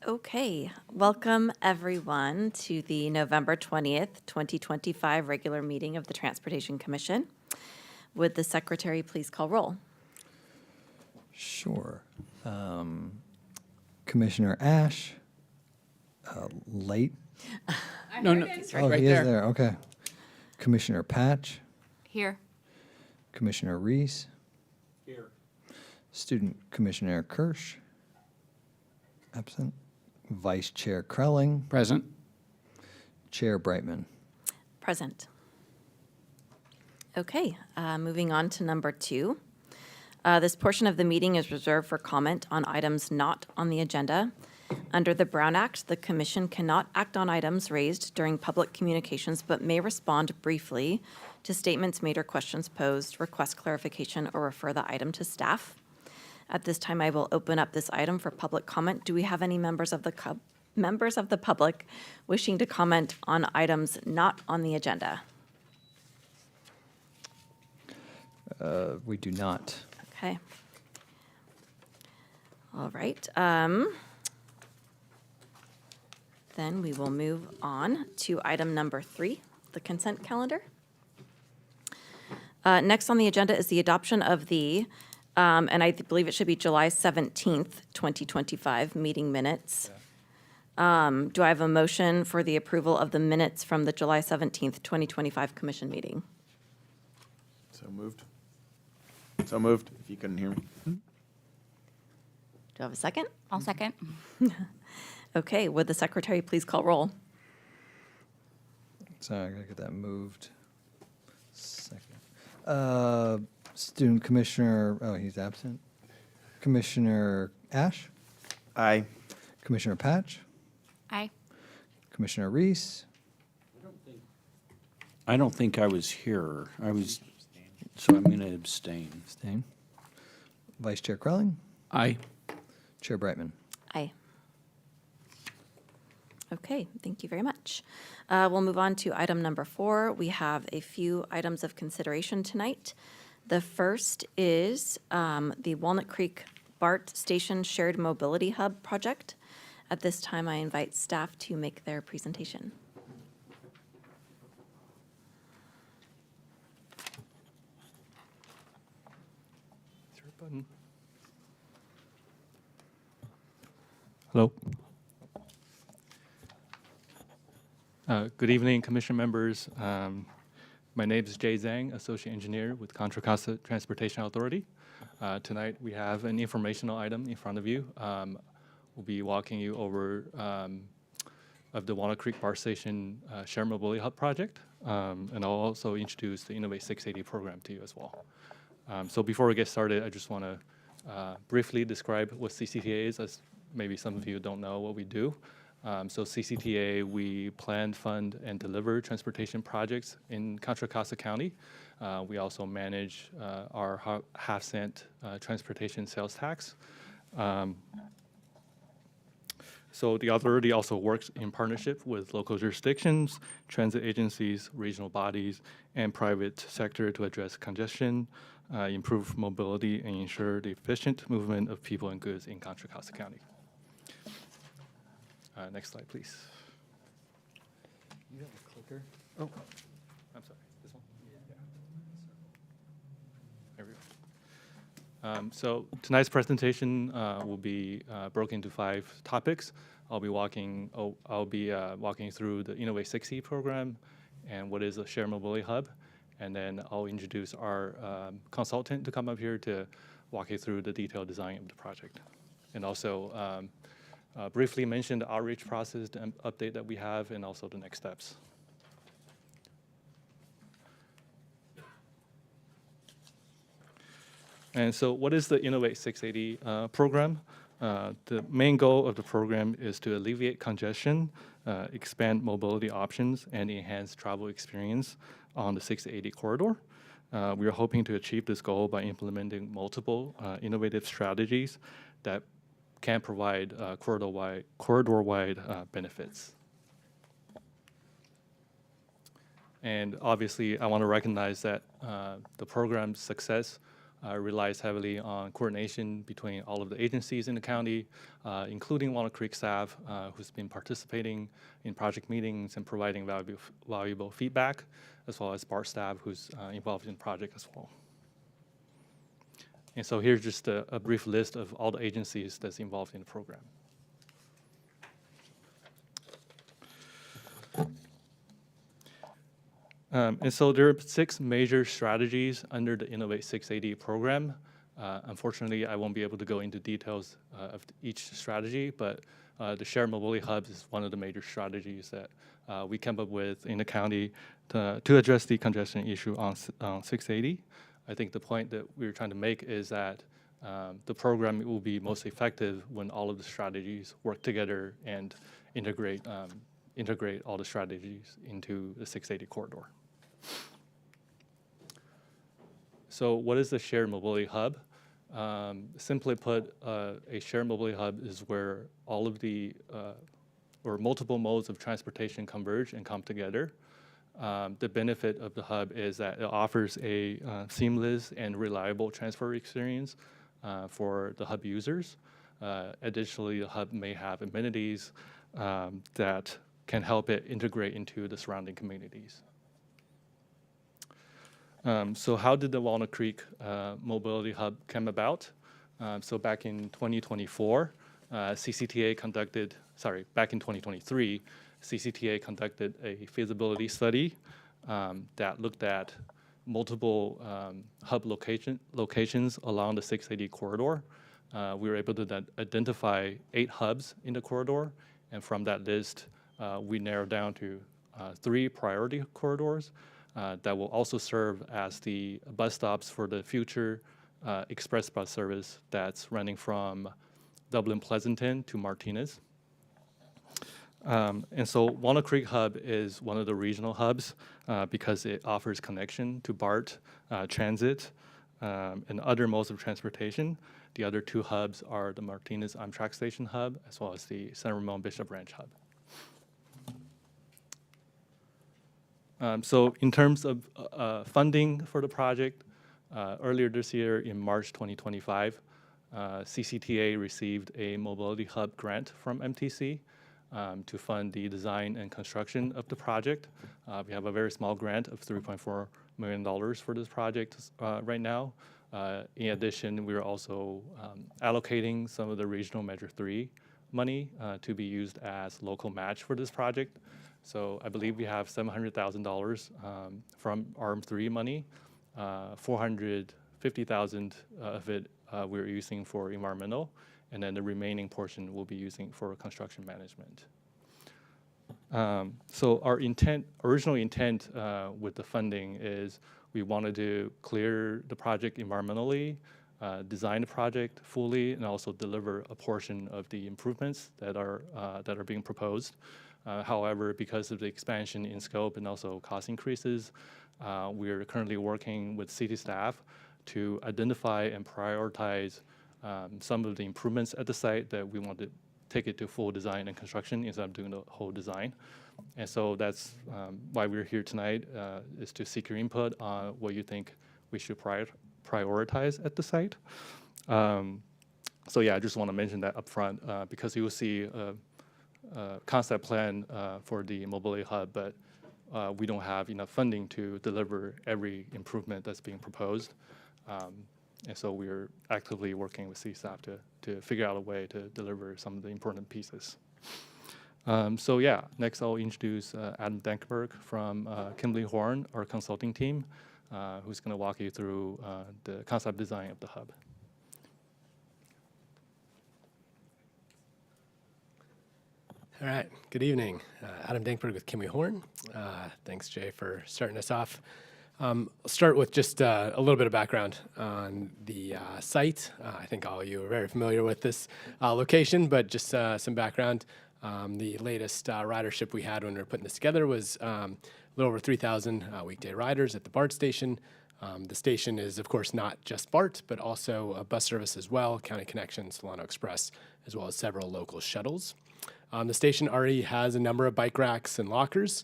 Okay, welcome everyone to the November 20th, 2025 regular meeting of the Transportation Commission. Would the secretary please call roll? Sure. Commissioner Ash, late. No, He's Oh, right he there. is there, okay. Commissioner Patch, Here. Commissioner Reese, Here. Student Commissioner Kirsch, absent. Vice Chair Krelling, Present. Chair Brightman. Present. Okay, moving on to number 2. This portion of the meeting is reserved for comment on items not on the agenda. Under the Brown Act, the Commission cannot act on items raised during public communications, but may respond briefly to statements made or questions posed, request clarification, or refer the item to staff. At this time, I will open up this item for public comment. Do we have any members of the public wishing to comment on items not on the agenda? We do not. Okay. All right. Then we will move on to item number 3, the consent calendar. Next on the agenda is the adoption of the, and I believe it should be July 17th, 2025 meeting minutes. Do I have a motion for the approval of the minutes from the July 17th, 2025 commission meeting? So moved. So moved, if you couldn't hear me. Do I have a second? I'll second. Okay, would the secretary please call roll? So I gotta get that moved. Second. Student Commissioner, oh, he's absent. Commissioner Ash, Aye. Commissioner Patch, Aye. Commissioner Reese, I don't think I was here. So I'm going to abstain. abstain. Vice Chair Krelling, Aye. Chair Brightman. Aye. Okay, thank you very much. We'll move on to item number 4. We have a few items of consideration tonight. The first is the Walnut Creek BART Station Shared Mobility Hub project. At this time, I invite staff to make their presentation. Hello. Good evening, Commission members. My name is Jay Zhang, Associate Engineer with Contra Costa Transportation Authority. Tonight, we have an informational item in front of you. We'll be walking you over of the Walnut Creek Bar Station Shared Mobility Hub project. And I'll also introduce the Innovate 680 program to you as well. So before we get started, I just want to briefly describe what CCTA is, as maybe some of you don't know what we do. So CCTA, we plan, fund, and deliver transportation projects in Contra Costa County. We also manage our half-cent transportation sales tax. So the authority also works in partnership with local jurisdictions, transit agencies, regional bodies, and private sector to address congestion, improve mobility, and ensure the efficient movement of people and goods in Contra Costa County. Next slide, please. You have a clicker? Oh, I'm sorry. This one? Yeah. There we go. So tonight's presentation will be broken into 5 topics. I'll be walking through the Innovate 680 program and what is a Shared Mobility Hub, and then I'll introduce our consultant to come up here to walk you through the detailed design of the project, and also briefly mention the outreach process, the update that we have, and also the next steps. And so what is the Innovate 680 program? The main goal of the program is to alleviate congestion, expand mobility options, and enhance travel experience on the 680 corridor. We are hoping to achieve this goal by implementing multiple innovative strategies that can provide corridor-wide benefits. And obviously, I want to recognize that the program's success relies heavily on coordination between all of the agencies in the county, including Walnut Creek staff, who's been participating in project meetings and providing valuable feedback, as well as BART staff who's involved in the project as well. And so here's just a brief list of all the agencies that's involved in the program. And so there are 6 major strategies under the Innovate 680 program. Unfortunately, I won't be able to go into details of each strategy, but the Shared Mobility Hubs is one of the major strategies that we came up with in the county to address the congestion issue on 680. I think the point that we're trying to make is that the program will be most effective when all of the strategies work together and integrate all the strategies into the 680 corridor. So what is the Shared Mobility Hub? Simply put, a Shared Mobility Hub is where all of the or multiple modes of transportation converge and come together. The benefit of the hub is that it offers a seamless and reliable transfer experience for the hub users. Additionally, the hub may have amenities that can help it integrate into the surrounding communities. So how did the Walnut Creek Mobility Hub come about? So back in 2023, CCTA conducted a feasibility study that looked at multiple hub locations along the 680 corridor. We were able to identify 8 hubs in the corridor, and from that list, we narrowed down to 3 priority corridors that will also serve as the bus stops for the future express bus service that's running from Dublin Pleasanton to Martinez. And so Walnut Creek Hub is one of the regional hubs because it offers connection to BART, transit, and other modes of transportation. The other 2 hubs are the Martinez Amtrak Station Hub, as well as the San Ramon Bishop Ranch Hub. So in terms of funding for the project, earlier this year in March 2025, CCTA received a Mobility Hub grant from MTC to fund the design and construction of the project. We have a very small grant of $3.4 million for this project right now. In addition, we are also allocating some of the Regional Measure 3 money to be used as local match for this project. So I believe we have$700,000 from ARM3 money. $450,000 of it we're using for environmental, and then the remaining portion we'll be using for construction management. So our original intent with the funding is we wanted to clear the project environmentally, design the project fully, and also deliver a portion of the improvements that are being proposed. However, because of the expansion in scope and also cost increases, we're currently working with city staff to identify and prioritize some of the improvements at the site that we want to take it to full design and construction instead of doing the whole design. And so that's why we're here tonight, is to seek your input on what you think we should prioritize at the site. So yeah, I just want to mention that up front because you will see a concept plan for the mobility hub, but we don't have enough funding to deliver every improvement that's being proposed. And so we're actively working with city staff to figure out a way to deliver some of the important pieces. So yeah, next I'll introduce Adam Dankberg from Kimberly Horn, our consulting team, who's going to walk you through the concept design of the hub. All right, good evening. Adam Dankberg with Kimberly Horn. Thanks, Jay, for starting us off. I'll start with just a little bit of background on the site. I think all of you are very familiar with this location, but just some background. The latest ridership we had when we were putting this together was a little over 3,000 weekday riders at the BART station. The station is, of course, not just BART, but also a bus service as well, County Connection, Solano Express, as well as several local shuttles. The station already has a number of bike racks and lockers.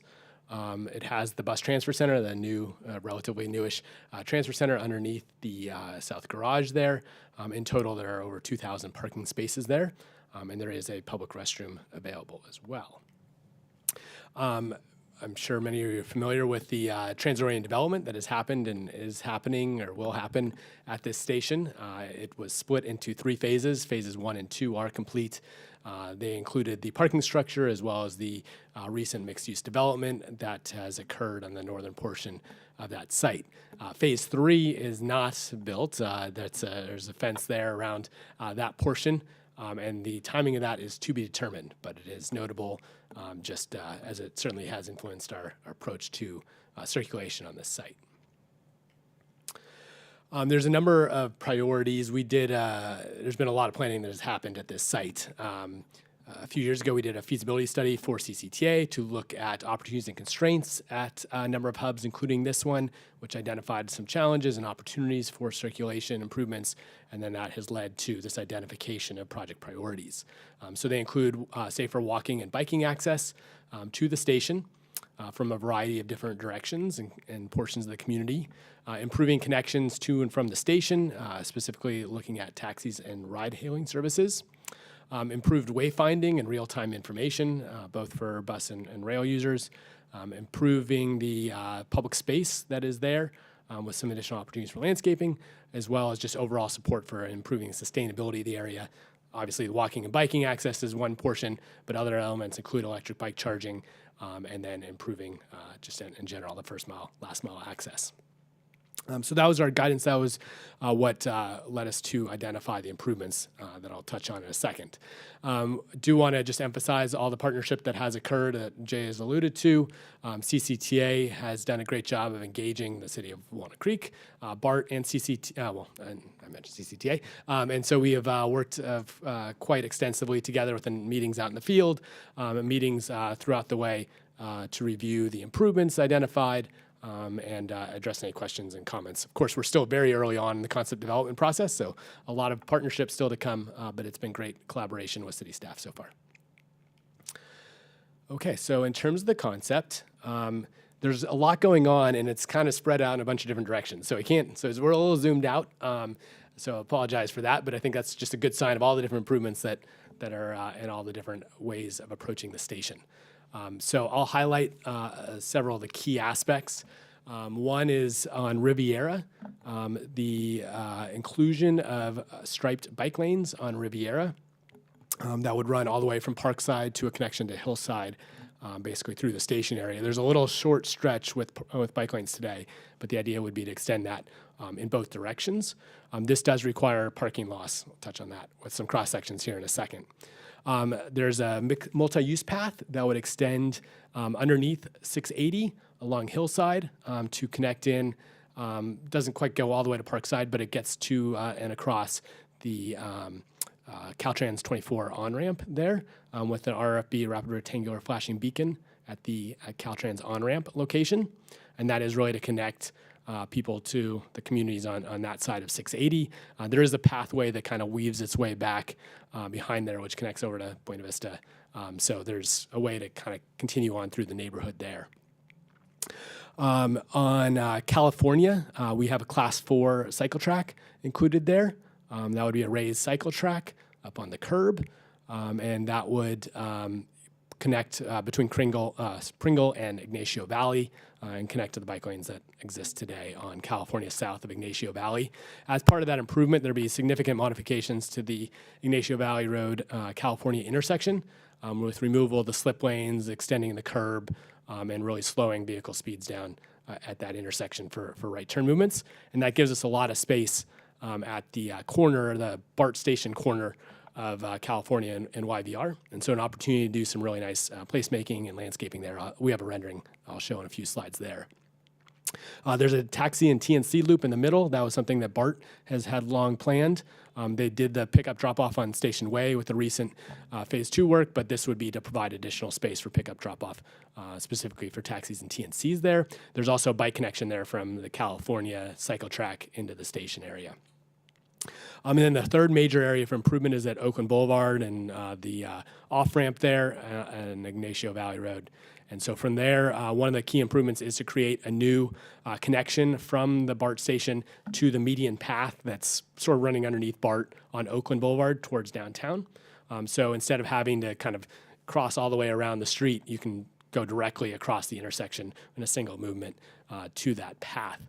It has the bus transfer center, the new, relatively newish transfer center underneath the south garage there. In total, there are over 2,000 parking spaces there, and there is a public restroom available as well. I'm sure many of you are familiar with the transit-oriented development that has happened and is happening or will happen at this station. It was split into 3 phases. Phases 1 and 2 are complete. They included the parking structure as well as the recent mixed-use development that has occurred on the northern portion of that site. Phase 3 is not built. There's a fence there around that portion, and the timing of that is to be determined, but it is notable just as it certainly has influenced our approach to circulation on this site. There's a number of priorities. There's been a lot of planning that has happened at this site. A few years ago, we did a feasibility study for CCTA to look at opportunities and constraints at a number of hubs, including this one, which identified some challenges and opportunities for circulation improvements, and then that has led to this identification of project priorities. So they include safer walking and biking access to the station, from a variety of different directions and portions of the community, improving connections to and from the station, specifically looking at taxis and ride-hailing services, improved wayfinding and real-time information, both for bus and rail users, improving the public space that is there with some additional opportunities for landscaping, as well as just overall support for improving sustainability of the area. Obviously, the walking and biking access is one portion, but other elements include electric bike charging, and then improving just in general the first mile, last mile access. So that was our guidance. That was what led us to identify the improvements that I'll touch on in a second. Do want to just emphasize all the partnership that has occurred that Jay has alluded to. CCTA has done a great job of engaging the city of Walnut Creek, BART and CCTA, I mentioned CCTA. And so we have worked quite extensively together within meetings out in the field, and meetings throughout the way to review the improvements identified, and address any questions and comments. Of course, we're still very early on in the concept development process, so a lot of partnership still to come, but it's been great collaboration with city staff so far. Okay, so in terms of the concept, there's a lot going on, and it's kind of spread out in a bunch of different directions. So we're a little zoomed out, so I apologize for that, but I think that's just a good sign of all the different improvements that are in all the different ways of approaching the station. So I'll highlight several of the key aspects. One is on Riviera, the inclusion of striped bike lanes on Riviera that would run all the way from Parkside to a connection to Hillside, basically through the station area. There's a little short stretch with bike lanes today, but the idea would be to extend that in both directions. This does require parking loss. We'll touch on that with some cross sections here in a second. There's a multi-use path that would extend underneath 680 along Hillside to connect in. Doesn't quite go all the way to Parkside, but it gets to and across the Caltrans 24 on-ramp there with an RFB, rapid rectangular flashing beacon at the Caltrans on-ramp location. And that is really to connect people to the communities on that side of 680. There is a pathway that kind of weaves its way back behind there, which connects over to Buena Vista. So there's a way to kind of continue on through the neighborhood there. On California, we have a Class 4 cycle track included there. That would be a raised cycle track up on the curb, and that would connect between Pringle and Ignacio Valley and connect to the bike lanes that exist today on California south of Ignacio Valley. As part of that improvement, there'll be significant modifications to the Ignacio Valley Road California intersection with removal of the slip lanes, extending the curb, and really slowing vehicle speeds down at that intersection for right turn movements. And that gives us a lot of space at the corner, the BART station corner of California and YVR. And so an opportunity to do some really nice placemaking and landscaping there. We have a rendering I'll show in a few slides there. There's a taxi and TNC loop in the middle. That was something that BART has had long planned. They did the pickup drop-off on Station Way with the recent Phase 2 work, but this would be to provide additional space for pickup drop-off, specifically for taxis and TNCs there. There's also a bike connection there from the California cycle track into the station area. And then the third major area for improvement is at Oakland Boulevard and the off-ramp there and Ignacio Valley Road. And so from there, one of the key improvements is to create a new connection from the BART station to the median path that's sort of running underneath BART on Oakland Boulevard towards downtown. So instead of having to kind of cross all the way around the street, you can go directly across the intersection in a single movement to that path.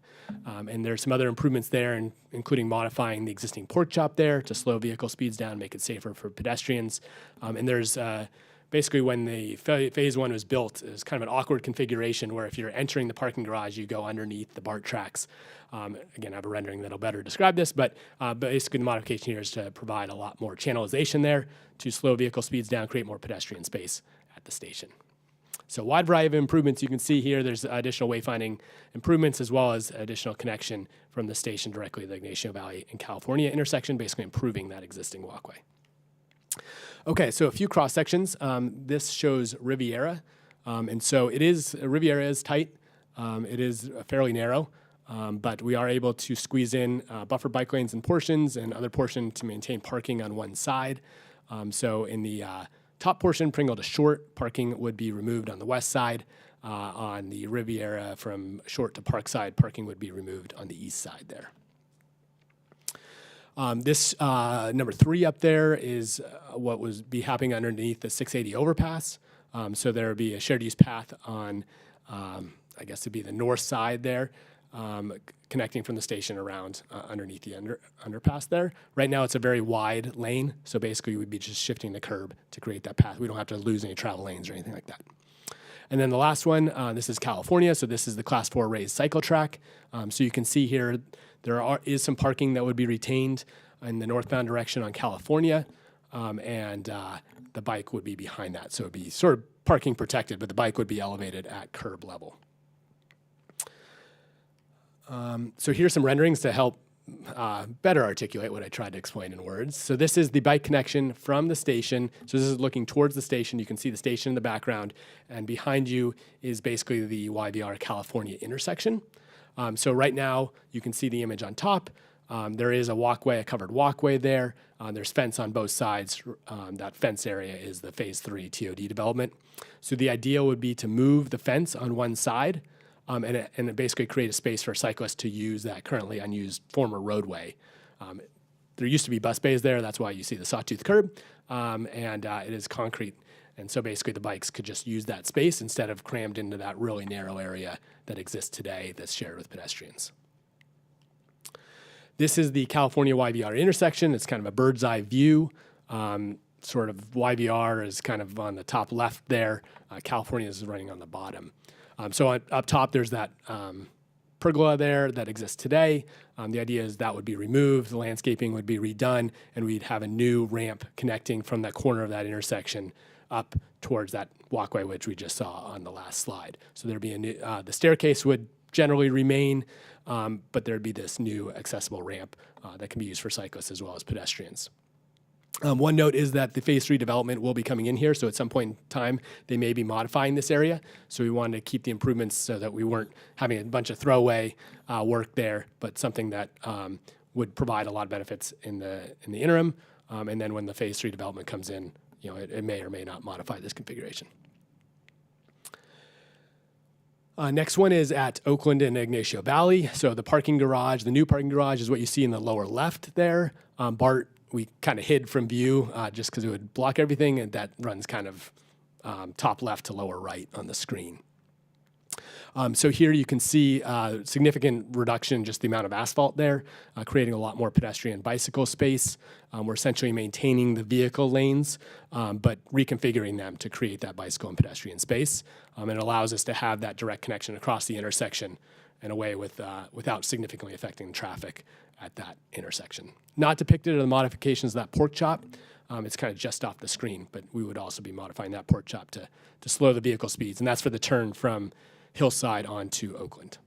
And there's some other improvements there, including modifying the existing pork chop there to slow vehicle speeds down, make it safer for pedestrians. And there's basically when the Phase 1 was built, it was kind of an awkward configuration where if you're entering the parking garage, you go underneath the BART tracks. Again, I have a rendering that'll better describe this, but basically the modification here is to provide a lot more channelization there to slow vehicle speeds down, create more pedestrian space at the station. So wide variety of improvements you can see here. There's additional wayfinding improvements as well as additional connection from the station directly to the Ignacio Valley and California intersection, basically improving that existing walkway. Okay, so a few cross sections. This shows Riviera. And so Riviera is tight. It is fairly narrow, but we are able to squeeze in buffer bike lanes and portions and other portion to maintain parking on one side. So in the top portion, Pringle to Short, parking would be removed on the west side. On the Riviera from Short to Parkside, parking would be removed on the east side there. This number 3 up there is what would be happening underneath the 680 overpass. So there would be a shared use path on, I guess it'd be the north side there, connecting from the station around underneath the underpass there. Right now it's a very wide lane, so basically we'd be just shifting the curb to create that path. We don't have to lose any travel lanes or anything like that. And then the last one, this is California, so this is the Class 4 raised cycle track. So you can see here there is some parking that would be retained in the northbound direction on California, and the bike would be behind that. So it would be sort of parking protected, but the bike would be elevated at curb level. So here's some renderings to help better articulate what I tried to explain in words. So this is the bike connection from the station. So this is looking towards the station. You can see the station in the background, and behind you is basically the YVR California intersection. So right now, you can see the image on top. There is a covered walkway there. There's fence on both sides. That fence area is the Phase 3 TOD development. So the idea would be to move the fence on one side and basically create a space for cyclists to use that currently unused former roadway. There used to be bus bays there. That's why you see the sawtooth curb, and it is concrete. And so basically the bikes could just use that space instead of crammed into that really narrow area that exists today that's shared with pedestrians. This is the California YVR intersection. It's kind of a bird's eye view. Sort of YVR is kind of on the top left there. California is running on the bottom. So up top, there's that pergola there that exists today. The idea is that would be removed, the landscaping would be redone, and we'd have a new ramp connecting from that corner of that intersection up towards that walkway, which we just saw on the last slide. So there'd be a new, the staircase would generally remain, but there'd be this new accessible ramp that can be used for cyclists as well as pedestrians. One note is that the Phase 3 development will be coming in here, so at some point in time, they may be modifying this area. So we wanted to keep the improvements so that we weren't having a bunch of throwaway work there, but something that would provide a lot of benefits in the interim. And then when the Phase 3 development comes in, it may or may not modify this configuration. Next one is at Oakland and Ignacio Valley. So the parking garage, the new parking garage is what you see in the lower left there. BART, we kind of hid from view just because it would block everything, and that runs kind of top left to lower right on the screen. So here you can see significant reduction in just the amount of asphalt there, creating a lot more pedestrian and bicycle space. We're essentially maintaining the vehicle lanes, but reconfiguring them to create that bicycle and pedestrian space. And it allows us to have that direct connection across the intersection in a way without significantly affecting traffic at that intersection. Not depicted are the modifications of that pork chop. It's kind of just off the screen, but we would also be modifying that pork chop to slow the vehicle speeds, and that's for the turn from Hillside onto Oakland.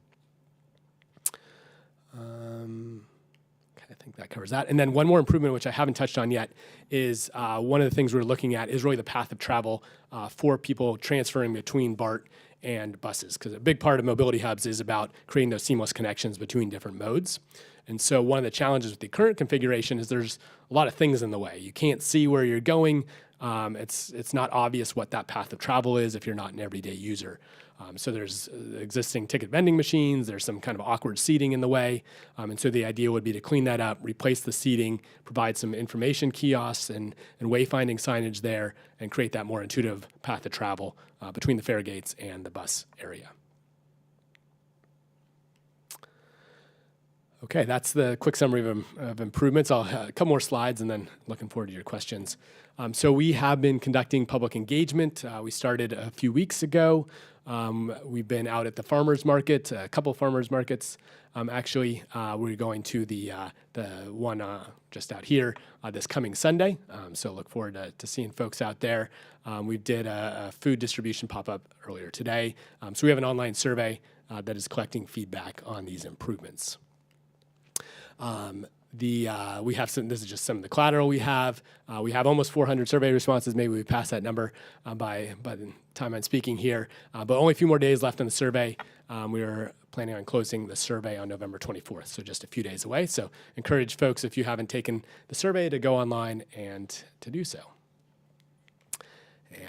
I think that covers that. And then one more improvement, which I haven't touched on yet, is one of the things we're looking at is really the path of travel for people transferring between BART and buses, because a big part of mobility hubs is about creating those seamless connections between different modes. And so one of the challenges with the current configuration is there's a lot of things in the way. You can't see where you're going. It's not obvious what that path of travel is if you're not an everyday user. So there's existing ticket vending machines. There's some kind of awkward seating in the way. And so the idea would be to clean that up, replace the seating, provide some information kiosks and wayfinding signage there, and create that more intuitive path of travel between the fare gates and the bus area. Okay, that's the quick summary of improvements. I'll have a couple more slides and then looking forward to your questions. So we have been conducting public engagement. We started a few weeks ago. We've been out at the farmers market, a couple farmers markets. Actually, we're going to the one just out here this coming Sunday. So look forward to seeing folks out there. We did a food distribution pop-up earlier today. So we have an online survey that is collecting feedback on these improvements. We have some, this is just some of the collateral we have. We have almost 400 survey responses. Maybe we passed that number by the time I'm speaking here, but only a few more days left on the survey. We are planning on closing the survey on November 24th, so just a few days away. So encourage folks, if you haven't taken the survey, to go online and to do so.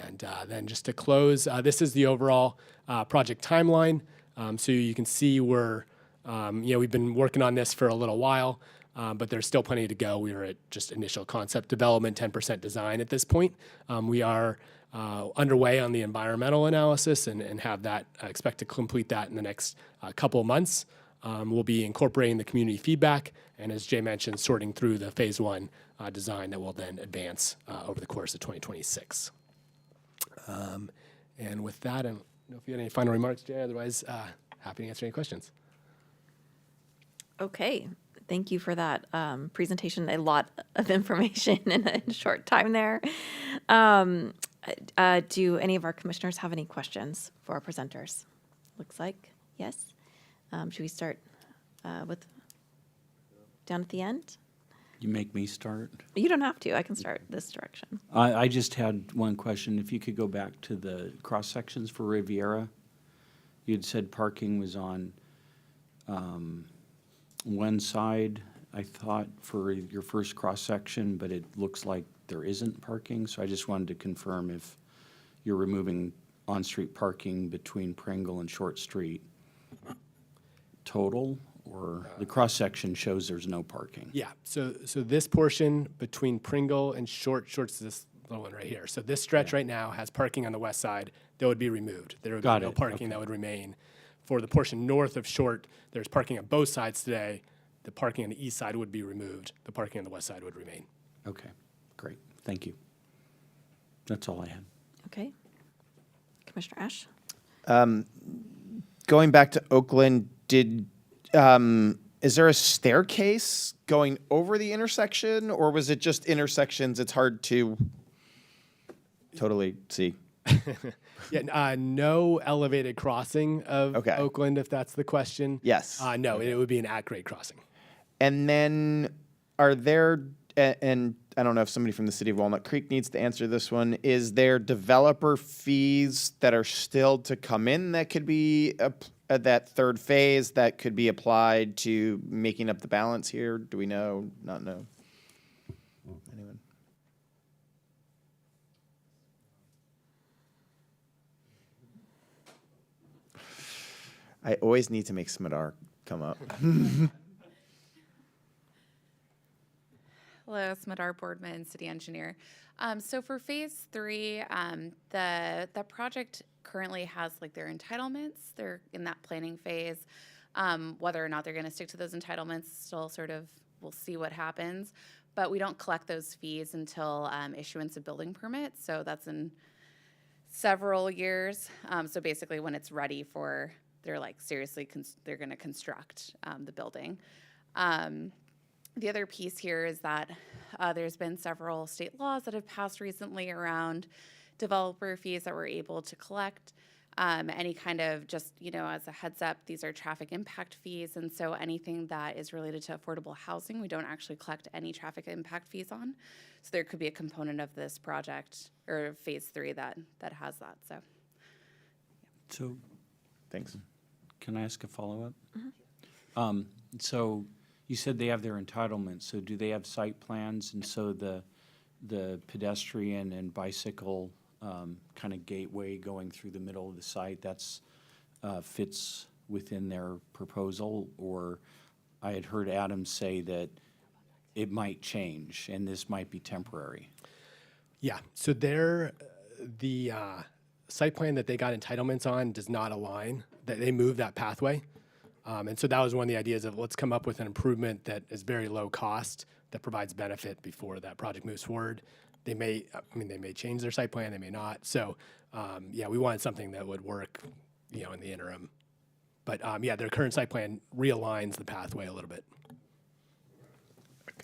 And then just to close, this is the overall project timeline. So you can see we've been working on this for a little while. But there's still plenty to go. We are at just initial concept development, 10% design at this point. We are underway on the environmental analysis and have that, expect to complete that in the next couple of months. We'll be incorporating the community feedback, and as Jay mentioned, sorting through the phase 1 design that will then advance over the course of 2026. And with that, I don't know if you had any final remarks, Jay. Otherwise, happy to answer any questions. Okay. Thank you for that presentation. A lot of information in a short time there. Do any of our commissioners have any questions for our presenters? Looks like yes. Should we start with down at the end? You make me start? You don't have to. I can start this direction. I just had one question. If you could go back to the cross sections for Riviera. You'd said parking was on one side, I thought, for your first cross section, but it looks like there isn't parking. So I just wanted to confirm if you're removing on-street parking between Pringle and Short Street total, or the cross section shows there's no parking. Yeah, so this portion between Pringle and Short's this little one right here. So this stretch right now has parking on the west side that would be removed. There would be no parking that would remain. For the portion north of Short, there's parking on both sides today. The parking on the east side would be removed. The parking on the west side would remain. Okay, great. Thank you. That's all I had. Okay. Commissioner Ash? Going back to Oakland, did Is there a staircase going over the intersection, or was it just intersections? It's hard to totally see. Yeah, no elevated crossing of Okay. Oakland, if that's the question. Yes. No, it would be an at-grade crossing. And then are there, and I don't know if somebody from the city of Walnut Creek needs to answer this one, is there developer fees that are still to come in that could be, that third phase that could be applied to making up the balance here? Do we know? Not know? Anyone? I always need to make Smadar come up. Hello, Smadar Boardman, city engineer. So for phase 3, the project currently has like their entitlements. They're in that planning phase. Whether or not they're going to stick to those entitlements, still sort of, we'll see what happens. But we don't collect those fees until issuance of building permits. So that's in several years. So basically, when it's ready for, they're like seriously, they're going to construct the building. The other piece here is that there's been several state laws that have passed recently around developer fees that we're able to collect. Any kind of, just, you know, as a heads up, these are traffic impact fees. And so anything that is related to affordable housing, we don't actually collect any traffic impact fees on. So there could be a component of this project or phase 3 that has that. So Thanks. can I ask a follow-up? So you said they have their entitlements, so do they have site plans? And so the pedestrian and bicycle kind of gateway going through the middle of the site, that's fits within their proposal? Or I had heard Adam say that it might change and this might be temporary. Yeah, so the site plan that they got entitlements on does not align, that they moved that pathway. And so that was one of the ideas of let's come up with an improvement that is very low cost, that provides benefit before that project moves forward. They may change their site plan, they may not. So, yeah, we wanted something that would work, you know, in the interim. But yeah, their current site plan realigns the pathway a little bit.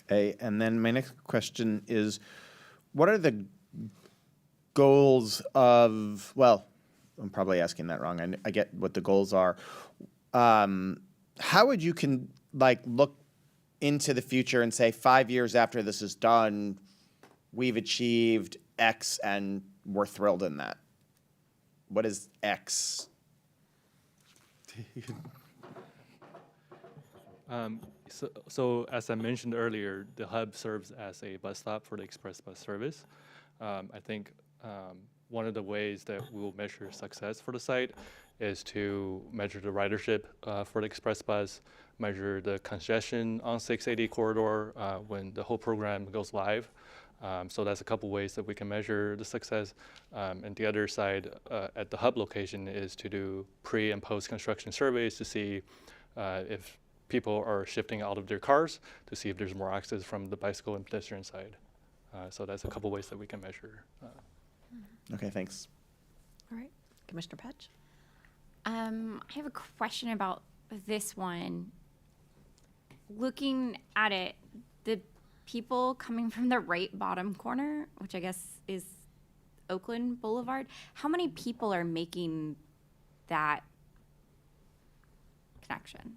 Okay, and then my next question is, what are the goals of, well, I'm probably asking that wrong. I get what the goals are. How would you look into the future and say 5 years after this is done, we've achieved X and we're thrilled in that? What is X? So as I mentioned earlier, the hub serves as a bus stop for the express bus service. I think one of the ways that we will measure success for the site is to measure the ridership for the express bus, measure the congestion on 680 corridor when the whole program goes live. So that's a couple ways that we can measure the success. And the other side at the hub location is to do pre and post construction surveys to see if people are shifting out of their cars, to see if there's more access from the bicycle and pedestrian side. So that's a couple ways that we can measure. Okay, thanks. All right, Commissioner Patch? I have a question about this one. Looking at it, the people coming from the right bottom corner, which I guess is Oakland Boulevard, how many people are making that connection?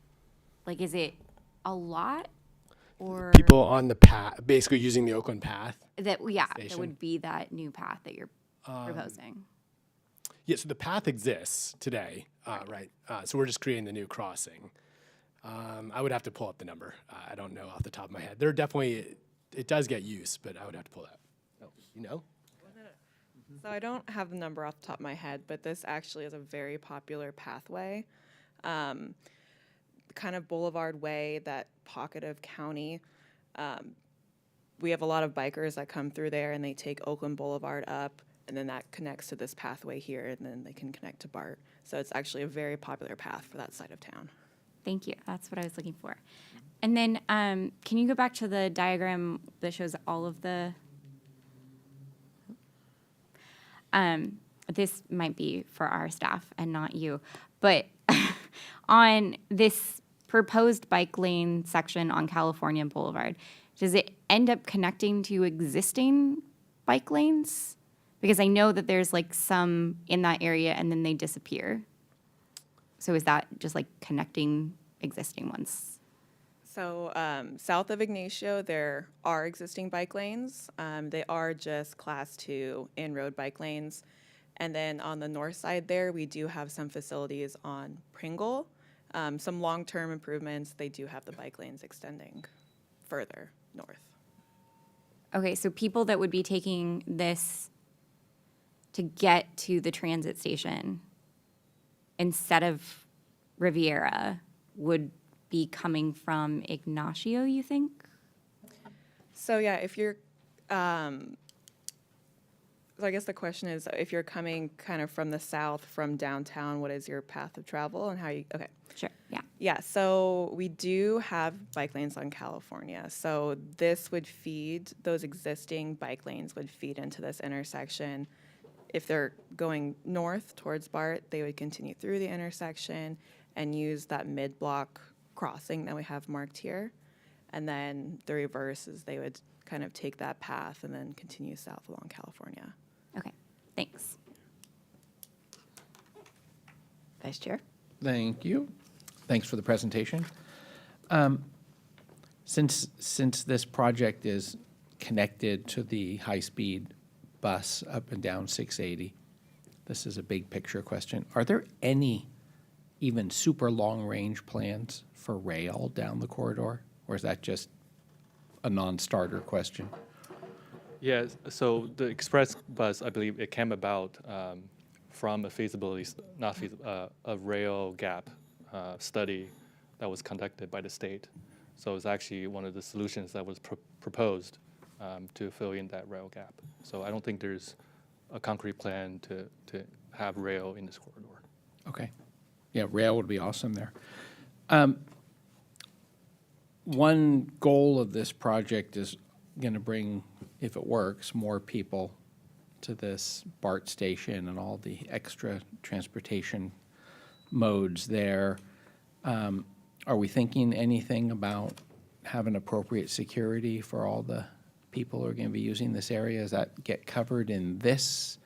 Like, is it a lot, or People on the path, basically using the Oakland path. that station? would be that new path that you're proposing? Yeah, so the path exists today, right? So we're just creating the new crossing. I would have to pull up the number. I don't know off the top of my head. There definitely, it does get use, but I would have to pull that. Oh, you know? So I don't have the number off the top of my head, but this actually is a very popular pathway. Kind of Boulevard Way, that pocket of county. We have a lot of bikers that come through there and they take Oakland Boulevard up, and then that connects to this pathway here, and then they can connect to BART. So it's actually a very popular path for that side of town. Thank you. That's what I was looking for. And then can you go back to the diagram that shows all of the... this might be for our staff and not you, but on this proposed bike lane section on California Boulevard, does it end up connecting to existing bike lanes? Because I know that there's like some in that area and then they disappear. So is that just like connecting existing ones? So south of Ignacio, there are existing bike lanes. They are just class 2 in-road bike lanes. And then on the north side there, we do have some facilities on Pringle. Some long-term improvements, they do have the bike lanes extending further north. Okay, so people that would be taking this to get to the transit station instead of Riviera would be coming from Ignacio, you think? So yeah, if you're, so I guess the question is, if you're coming kind of from the south, from downtown, what is your path of travel and how you, okay. Sure, yeah. Yeah, so we do have bike lanes on California. So this would feed, those existing bike lanes would feed into this intersection. If they're going north towards BART, they would continue through the intersection and use that mid-block crossing that we have marked here. And then the reverse is they would kind of take that path and then continue south along California. Okay, thanks. Vice Chair? Thank you. Thanks for the presentation. Since this project is connected to the high-speed bus up and down 680, this is a big picture question. Are there any even super long-range plans for rail down the corridor? Or is that just a non-starter question? Yes, so the express bus, I believe it came about from a a rail gap study that was conducted by the state. So it's actually one of the solutions that was proposed to fill in that rail gap. So I don't think there's a concrete plan to have rail in this corridor. Okay. Yeah, rail would be awesome there. One goal of this project is going to bring, if it works, more people to this BART station and all the extra transportation modes there. Are we thinking anything about having appropriate security for all the people who are going to be using this area? Does that get covered in this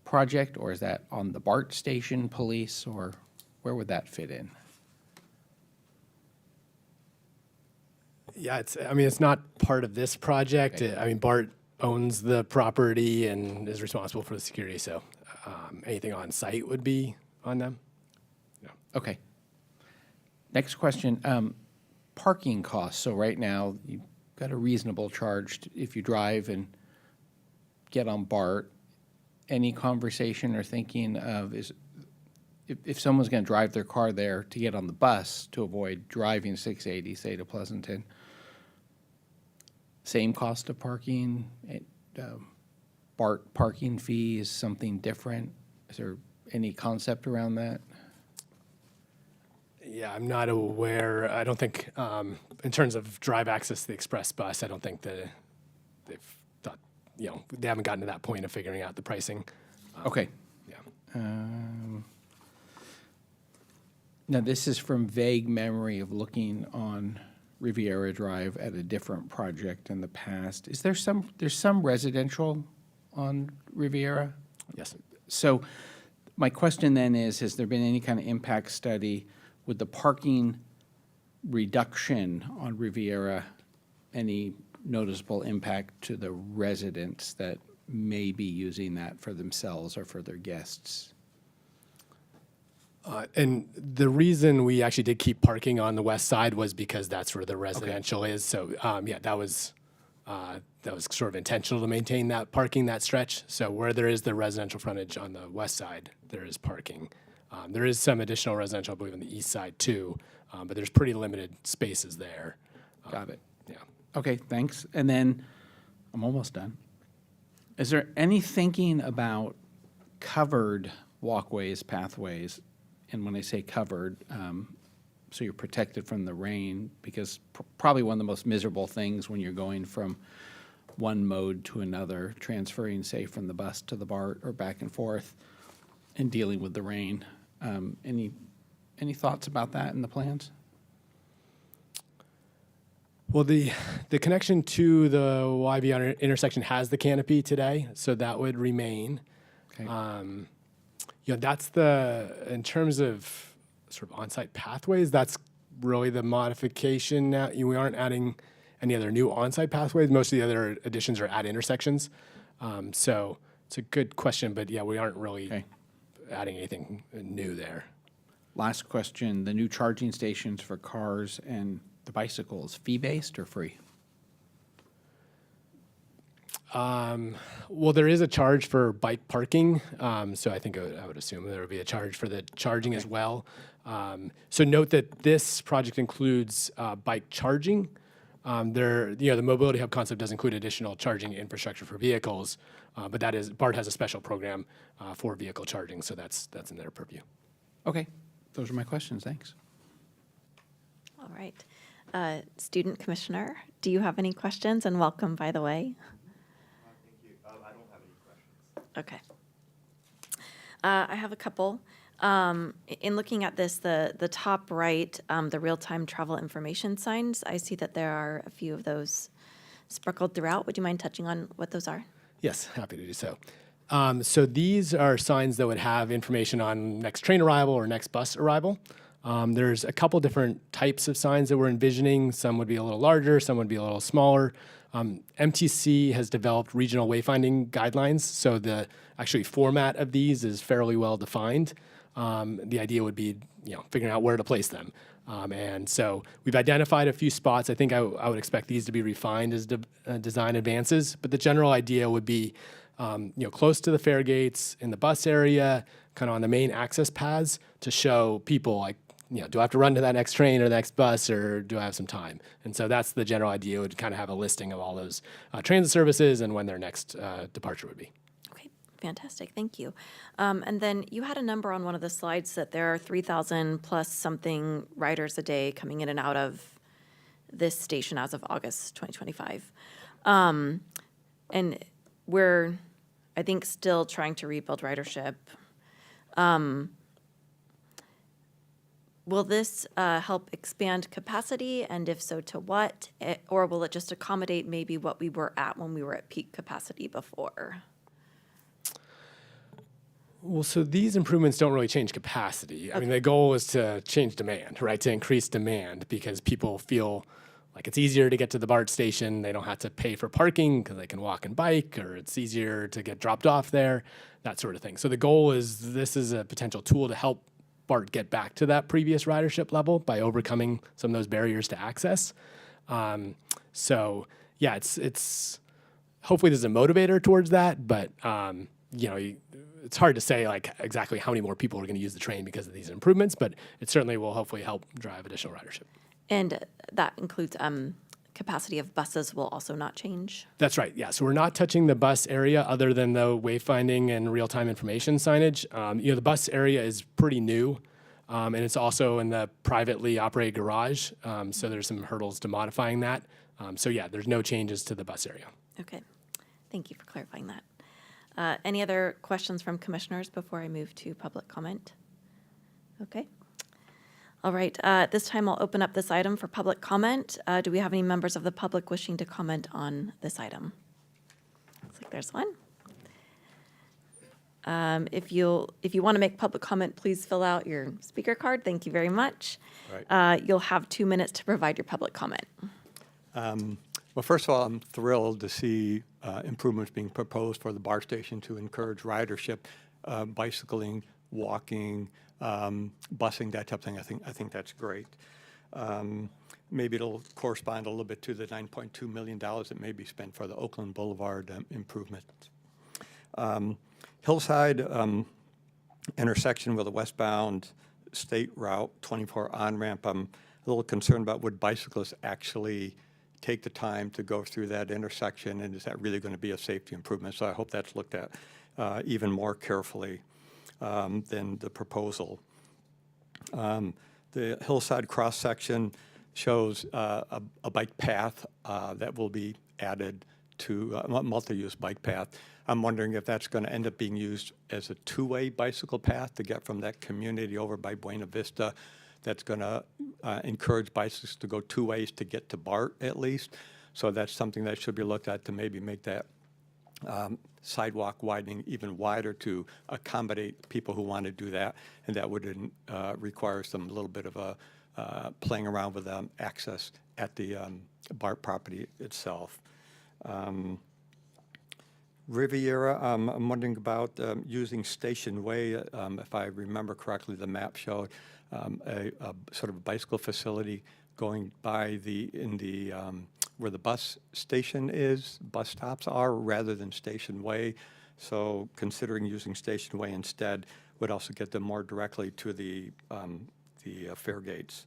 project, or is that on the BART station police, or where would that fit in? Yeah, it's not part of this project. Okay. BART owns the property and is responsible for the security, so anything on site would be on them. Okay. Next question, parking costs. So right now, you've got a reasonable charge if you drive and get on BART. Any conversation or thinking of if someone's going to drive their car there to get on the bus to avoid driving 680, say, to Pleasanton, same cost of parking, BART parking fees, something different? Is there any concept around that? Yeah, I'm not aware. I don't think, in terms of drive access to the express bus, I don't think they've thought, they haven't gotten to that point of figuring out the pricing. Okay. Yeah. Now, this is from vague memory of looking on Riviera Drive at a different project in the past. Is there's some residential on Riviera? Yes. So my question then is, has there been any kind of impact study with the parking reduction on Riviera, any noticeable impact to the residents that may be using that for themselves or for their guests? And the reason we actually did keep parking on the west side was because that's where the residential is. So that was sort of intentional to maintain that parking, that stretch. So where there is the residential frontage on the west side, there is parking. There is some additional residential, I believe, on the east side too, but there's pretty limited spaces there. Got it. Yeah. Okay, thanks. And then, I'm almost done. Is there any thinking about covered walkways, pathways? And when I say covered, so you're protected from the rain, because probably one of the most miserable things when you're going from one mode to another, transferring, say, from the bus to the BART or back and forth, and dealing with the rain. Any thoughts about that in the plans? Well, the connection to the YV intersection has the canopy today, so that would remain. Okay. That's in terms of sort of on-site pathways, that's really the modification now. We aren't adding any other new on-site pathways. Most of the other additions are at intersections. So it's a good question, but yeah, we aren't really Okay. adding anything new there. Last question, the new charging stations for cars and the bicycles, fee-based or free? Well, there is a charge for bike parking, so I think I would assume there would be a charge for the charging as well. So note that this project includes bike charging. The mobility hub concept does include additional charging infrastructure for vehicles, but BART has a special program for vehicle charging, so that's in their purview. Okay, those are my questions, thanks. All right. Student Commissioner, do you have any questions? And welcome, by the way. Thank you. I don't have any questions. Okay. I have a couple. In looking at this, the top right, the real-time travel information signs, I see that there are a few of those sprinkled throughout. Would you mind touching on what those are? Yes, happy to do so. So these are signs that would have information on next train arrival or next bus arrival. There's a couple different types of signs that we're envisioning. Some would be a little larger, some would be a little smaller. MTC has developed regional wayfinding guidelines, so the actually format of these is fairly well defined. The idea would be, figuring out where to place them. And so we've identified a few spots. I think I would expect these to be refined as design advances, but the general idea would be, close to the fare gates, in the bus area, kind of on the main access paths to show people like, do I have to run to that next train or the next bus, or do I have some time? And so that's the general idea. It would kind of have a listing of all those transit services and when their next departure would be. Okay, fantastic. Thank you. And then you had a number on one of the slides that there are 3,000 plus something riders a day coming in and out of this station as of August 2025. And we're, I think, still trying to rebuild ridership. Will this help expand capacity, and if so, to what? Or will it just accommodate maybe what we were at when we were at peak capacity before? Well, so these improvements don't really change capacity. I mean, the goal is to change demand, right? To increase demand because people feel like it's easier to get to the BART station. They don't have to pay for parking because they can walk and bike, or it's easier to get dropped off there, that sort of thing. So the goal is this is a potential tool to help BART get back to that previous ridership level by overcoming some of those barriers to access. So yeah, it's hopefully there's a motivator towards that, but it's hard to say like exactly how many more people are going to use the train because of these improvements, but it certainly will hopefully help drive additional ridership. And that includes capacity of buses will also not change? That's right, yeah. So we're not touching the bus area other than the wayfinding and real-time information signage. The bus area is pretty new, and it's also in the privately operated garage, so there's some hurdles to modifying that. So yeah, there's no changes to the bus area. Okay, thank you for clarifying that. Any other questions from commissioners before I move to public comment? Okay. All right, at this time I'll open up this item for public comment. Do we have any members of the public wishing to comment on this item? Looks like there's one. If you want to make public comment, please fill out your speaker card. Thank you very much. Right. You'll have 2 minutes to provide your public comment. Well, first of all, I'm thrilled to see improvements being proposed for the BART station to encourage ridership, bicycling, walking, busing, that type of thing. I think that's great. Maybe it'll correspond a little bit to the $9.2 million that may be spent for the Oakland Boulevard improvement. Hillside intersection with a westbound State Route 24 on-ramp, I'm a little concerned about would bicyclists actually take the time to go through that intersection, and is that really going to be a safety improvement? So I hope that's looked at even more carefully than the proposal. The hillside cross-section shows a bike path that will be added to a multi-use bike path. I'm wondering if that's going to end up being used as a two-way bicycle path to get from that community over by Buena Vista that's going to encourage bicycles to go two ways to get to BART at least. So that's something that should be looked at to maybe make that sidewalk widening even wider to accommodate people who want to do that. And that would require some little bit of a playing around with access at the BART property itself. Riviera, I'm wondering about using Station Way. If I remember correctly, the map showed a sort of a bicycle facility going by where the bus station is, bus stops are, rather than Station Way. So considering using Station Way instead would also get them more directly to the fare gates.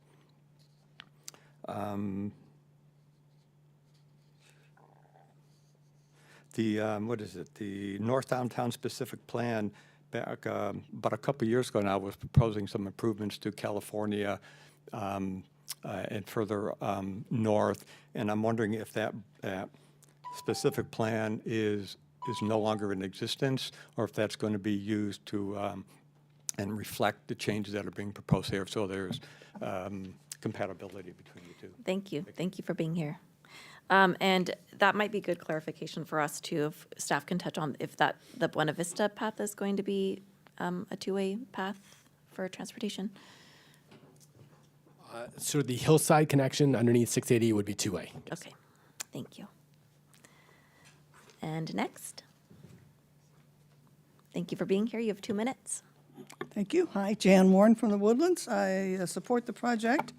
What is it? The North Downtown Specific Plan back about a couple years ago now was proposing some improvements to California and further north. And I'm wondering if that specific plan is no longer in existence, or if that's going to be used to and reflect the changes that are being proposed here. So there's compatibility between the two. Thank you. Thank you for being here. And that might be good clarification for us too, if staff can touch on if the Buena Vista path is going to be a two-way path for transportation. So the hillside connection underneath 680 would be two-way. Yes. Okay, thank you. And next. Thank you for being here. You have 2 minutes. Thank you. Hi, Jan Warren from the Woodlands. I support the project.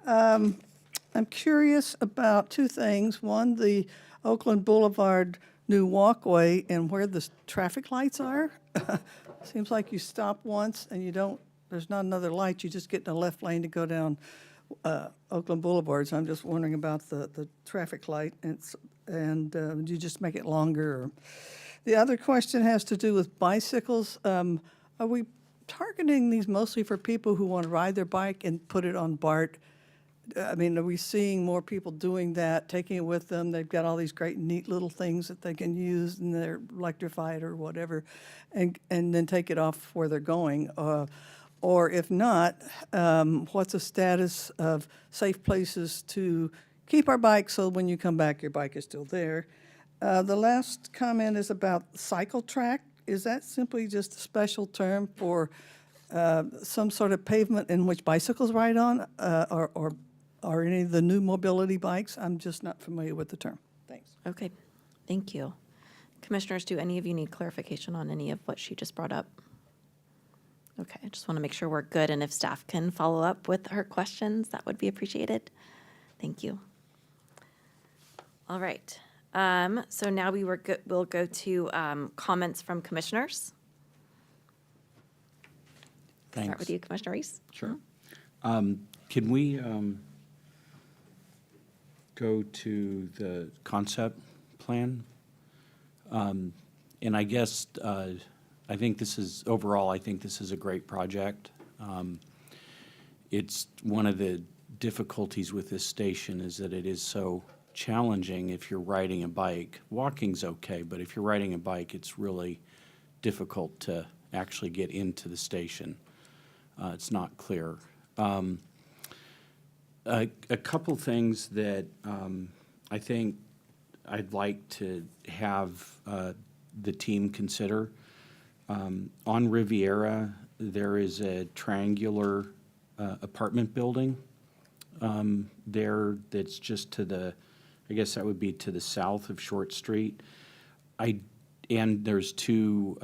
I'm curious about two things. One, the Oakland Boulevard new walkway and where the traffic lights are. Seems like you stop once and there's not another light. You just get in a left lane to go down Oakland Boulevard. So I'm just wondering about the traffic light and do you just make it longer? Or? The other question has to do with bicycles. Are we targeting these mostly for people who want to ride their bike and put it on BART? I mean, are we seeing more people doing that, taking it with them? They've got all these great, neat little things that they can use, and they're electrified or whatever, and then take it off where they're going. Or if not, what's the status of safe places to keep our bikes so when you come back, your bike is still there? The last comment is about cycle track. Is that simply just a special term for some sort of pavement in which bicycles ride on, or any of the new mobility bikes? I'm just not familiar with the term. Thanks. Okay, thank you. Commissioners, do any of you need clarification on any of what she just brought up? Okay, I just want to make sure we're good, and if staff can follow up with her questions, that would be appreciated. Thank you. All right, so now we'll go to comments from commissioners. Thanks. Start with you, Commissioner Reese. Sure. Can we go to the concept plan? And I guess I think this is a great project. It's one of the difficulties with this station is that it is so challenging if you're riding a bike. Walking's okay, but if you're riding a bike, it's really difficult to actually get into the station. It's not clear. A couple things that I think I'd like to have the team consider. On Riviera, there is a triangular apartment building there that's just I guess that would be to the south of Short Street. And there's two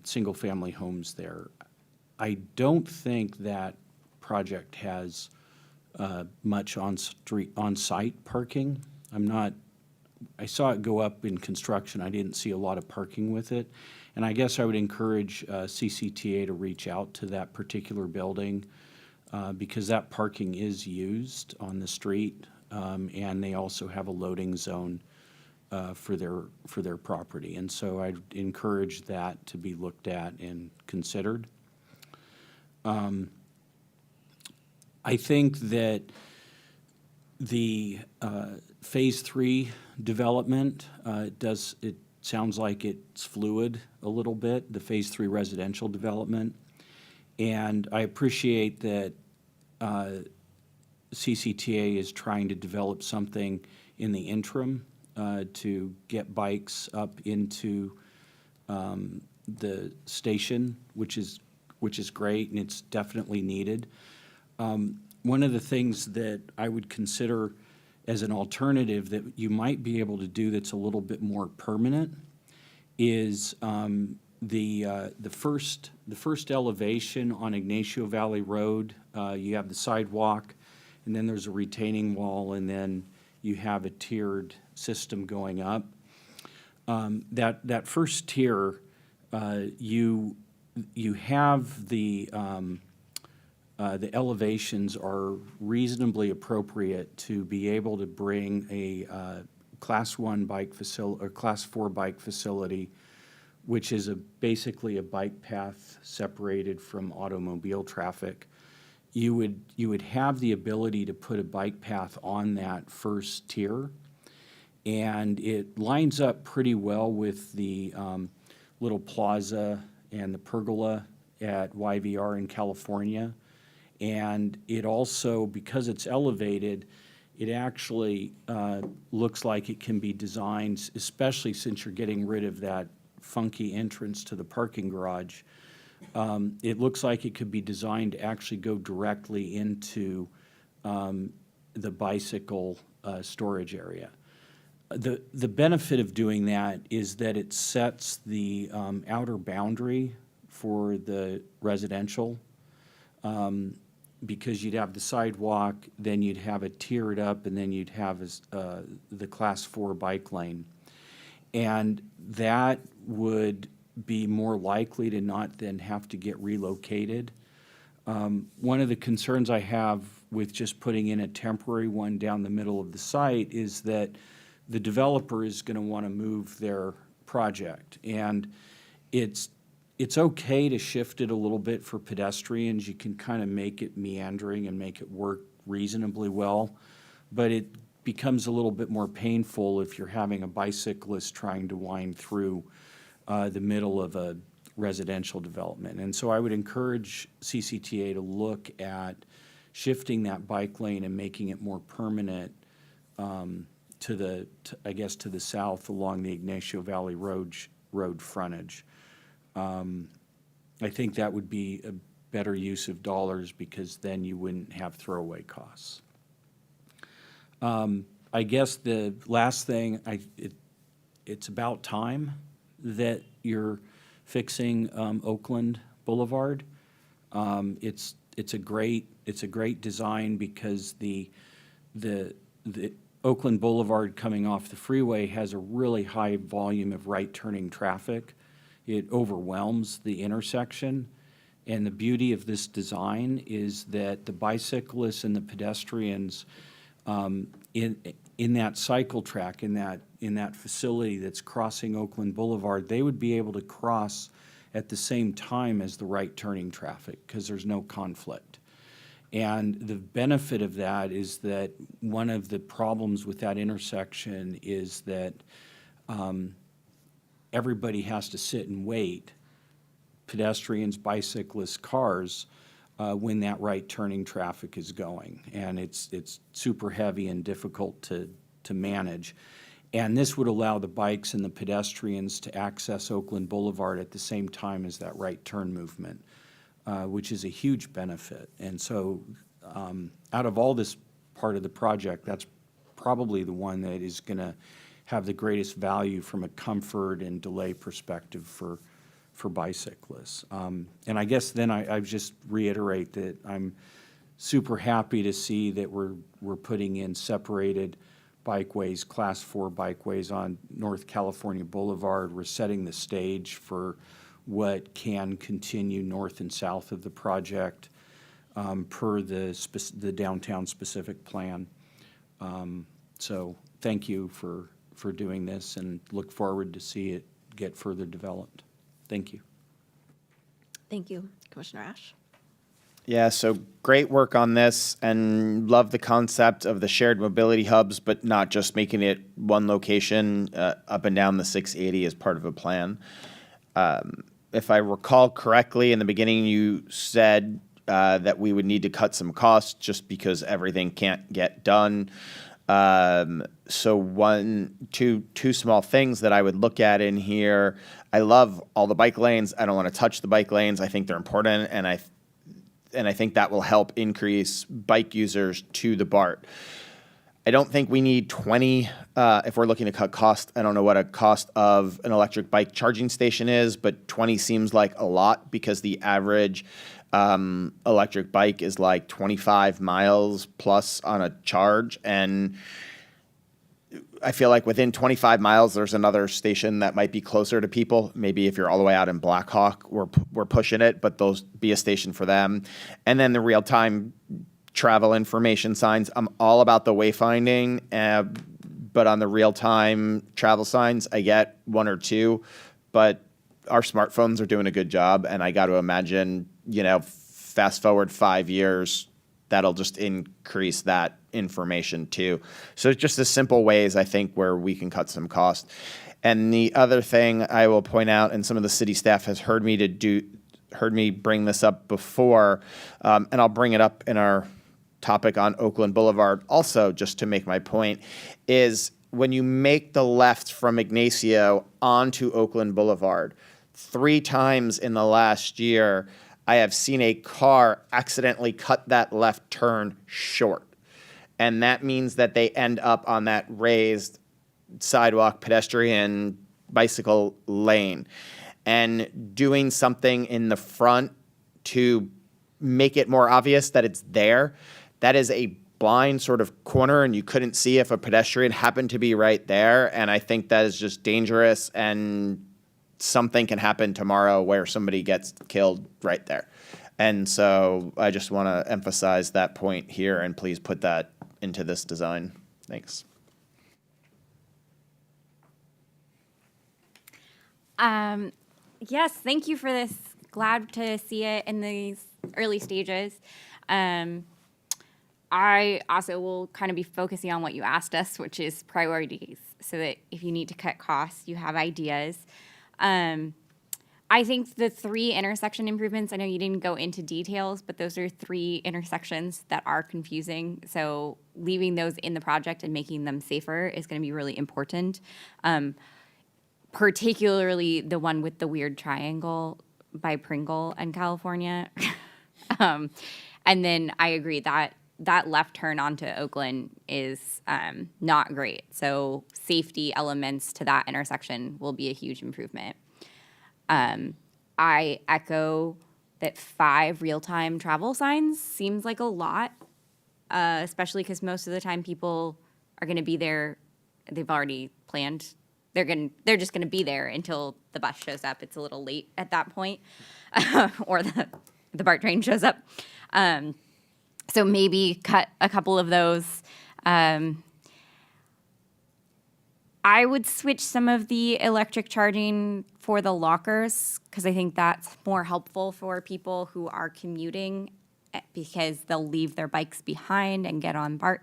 single-family homes there. I don't think that project has much on-site parking. I saw it go up in construction. I didn't see a lot of parking with it. And I guess I would encourage CCTA to reach out to that particular building because that parking is used on the street, and they also have a loading zone for their property. And so I'd encourage that to be looked at and considered. I think that the Phase 3 development, it sounds like it's fluid a little bit, the Phase 3 residential development. And I appreciate that CCTA is trying to develop something in the interim to get bikes up into the station, which is great, and it's definitely needed. One of the things that I would consider as an alternative that you might be able to do that's a little bit more permanent is the first elevation on Ignacio Valley Road. You have the sidewalk, and then there's a retaining wall, and then you have a tiered system going up. That first tier, you have the elevations are reasonably appropriate to be able to bring a Class 1 bike facility or Class 4 bike facility, which is basically a bike path separated from automobile traffic. You would have the ability to put a bike path on that first tier, and it lines up pretty well with the little plaza and the pergola at YVR in California. And it also, because it's elevated, it actually looks like it can be designed, especially since you're getting rid of that funky entrance to the parking garage. It looks like it could be designed to actually go directly into the bicycle storage area. The benefit of doing that is that it sets the outer boundary for the residential, because you'd have the sidewalk, then you'd have it tiered up, and then you'd have the Class 4 bike lane. And that would be more likely to not then have to get relocated. One of the concerns I have with just putting in a temporary one down the middle of the site is that the developer is going to want to move their project. And it's okay to shift it a little bit for pedestrians. You can kind of make it meandering and make it work reasonably well. But it becomes a little bit more painful if you're having a bicyclist trying to wind through the middle of a residential development. And so I would encourage CCTA to look at shifting that bike lane and making it more permanent to the south along the Ignacio Valley Road frontage. I think that would be a better use of dollars, because then you wouldn't have throwaway costs. I guess the last thing, it's about time that you're fixing Oakland Boulevard. It's a great design, because the Oakland Boulevard coming off the freeway has a really high volume of right-turning traffic. It overwhelms the intersection. And the beauty of this design is that the bicyclists and the pedestrians in that cycle track, in that facility that's crossing Oakland Boulevard, they would be able to cross at the same time as the right-turning traffic, because there's no conflict. And the benefit of that is that one of the problems with that intersection is that everybody has to sit and wait, pedestrians, bicyclists, cars, when that right-turning traffic is going. And it's super heavy and difficult to manage. And this would allow the bikes and the pedestrians to access Oakland Boulevard at the same time as that right turn movement, which is a huge benefit. And so out of all this part of the project, that's probably the one that is going to have the greatest value from a comfort and delay perspective for bicyclists. And I guess then I just reiterate that I'm super happy to see that we're putting in separated bikeways, Class 4 bikeways on North California Boulevard. We're setting the stage for what can continue north and south of the project per the downtown specific plan. So thank you for doing this, and look forward to see it get further developed. Thank you. Thank you. Commissioner Ash? Yeah, so great work on this, and love the concept of the shared mobility hubs, but not just making it one location up and down the 680 as part of a plan. If I recall correctly, in the beginning you said that we would need to cut some costs just because everything can't get done. So two small things that I would look at in here. I love all the bike lanes. I don't want to touch the bike lanes. I think they're important, and I think that will help increase bike users to the BART. I don't think we need 20 if we're looking to cut cost. I don't know what a cost of an electric bike charging station is, but 20 seems like a lot because the average electric bike is like 25 miles plus on a charge. And I feel like within 25 miles, there's another station that might be closer to people. Maybe if you're all the way out in Blackhawk, we're pushing it, but those be a station for them. And then the real-time travel information signs. I'm all about the wayfinding, but on the real-time travel signs, I get one or two. But our smartphones are doing a good job, and I got to imagine, fast forward 5 years, that'll just increase that information too. So it's just the simple ways, I think, where we can cut some cost. And the other thing I will point out, and some of the city staff has heard me bring this up before, and I'll bring it up in our topic on Oakland Boulevard also, just to make my point, is when you make the left from Ignacio onto Oakland Boulevard, 3 times in the last year, I have seen a car accidentally cut that left turn short. And that means that they end up on that raised sidewalk, pedestrian, bicycle lane. And doing something in the front to make it more obvious that it's there, that is a blind sort of corner, and you couldn't see if a pedestrian happened to be right there. And I think that is just dangerous, and something can happen tomorrow where somebody gets killed right there. And so I just want to emphasize that point here, and please put that into this design. Thanks. Yes, thank you for this. Glad to see it in these early stages. I also will kind of be focusing on what you asked us, which is priorities, so that if you need to cut costs, you have ideas. I think the 3 intersection improvements, I know you didn't go into details, but those are 3 intersections that are confusing. So leaving those in the project and making them safer is going to be really important. Particularly the one with the weird triangle by Pringle and California. And then I agree that left turn onto Oakland is not great. So safety elements to that intersection will be a huge improvement. I echo that 5 real-time travel signs seems like a lot, especially because most of the time people are going to be there. They've already planned. They're just going to be there until the bus shows up. It's a little late at that point, or the BART train shows up. So maybe cut a couple of those. I would switch some of the electric charging for the lockers because I think that's more helpful for people who are commuting because they'll leave their bikes behind and get on BART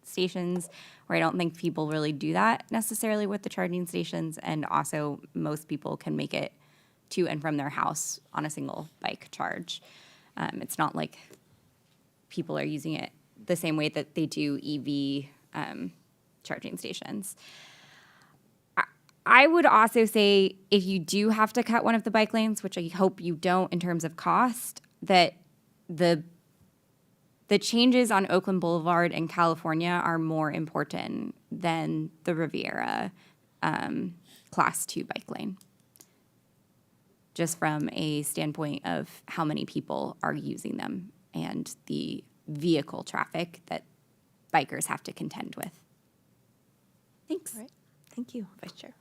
stations, where I don't think people really do that necessarily with the charging stations. And also most people can make it to and from their house on a single bike charge. It's not like people are using it the same way that they do EV charging stations. I would also say if you do have to cut one of the bike lanes, which I hope you don't in terms of cost, that the changes on Oakland Boulevard and California are more important than the Riviera Class 2 bike lane, just from a standpoint of how many people are using them and the vehicle traffic that bikers have to contend with. Thanks. All right. Thank you, Vice Chair.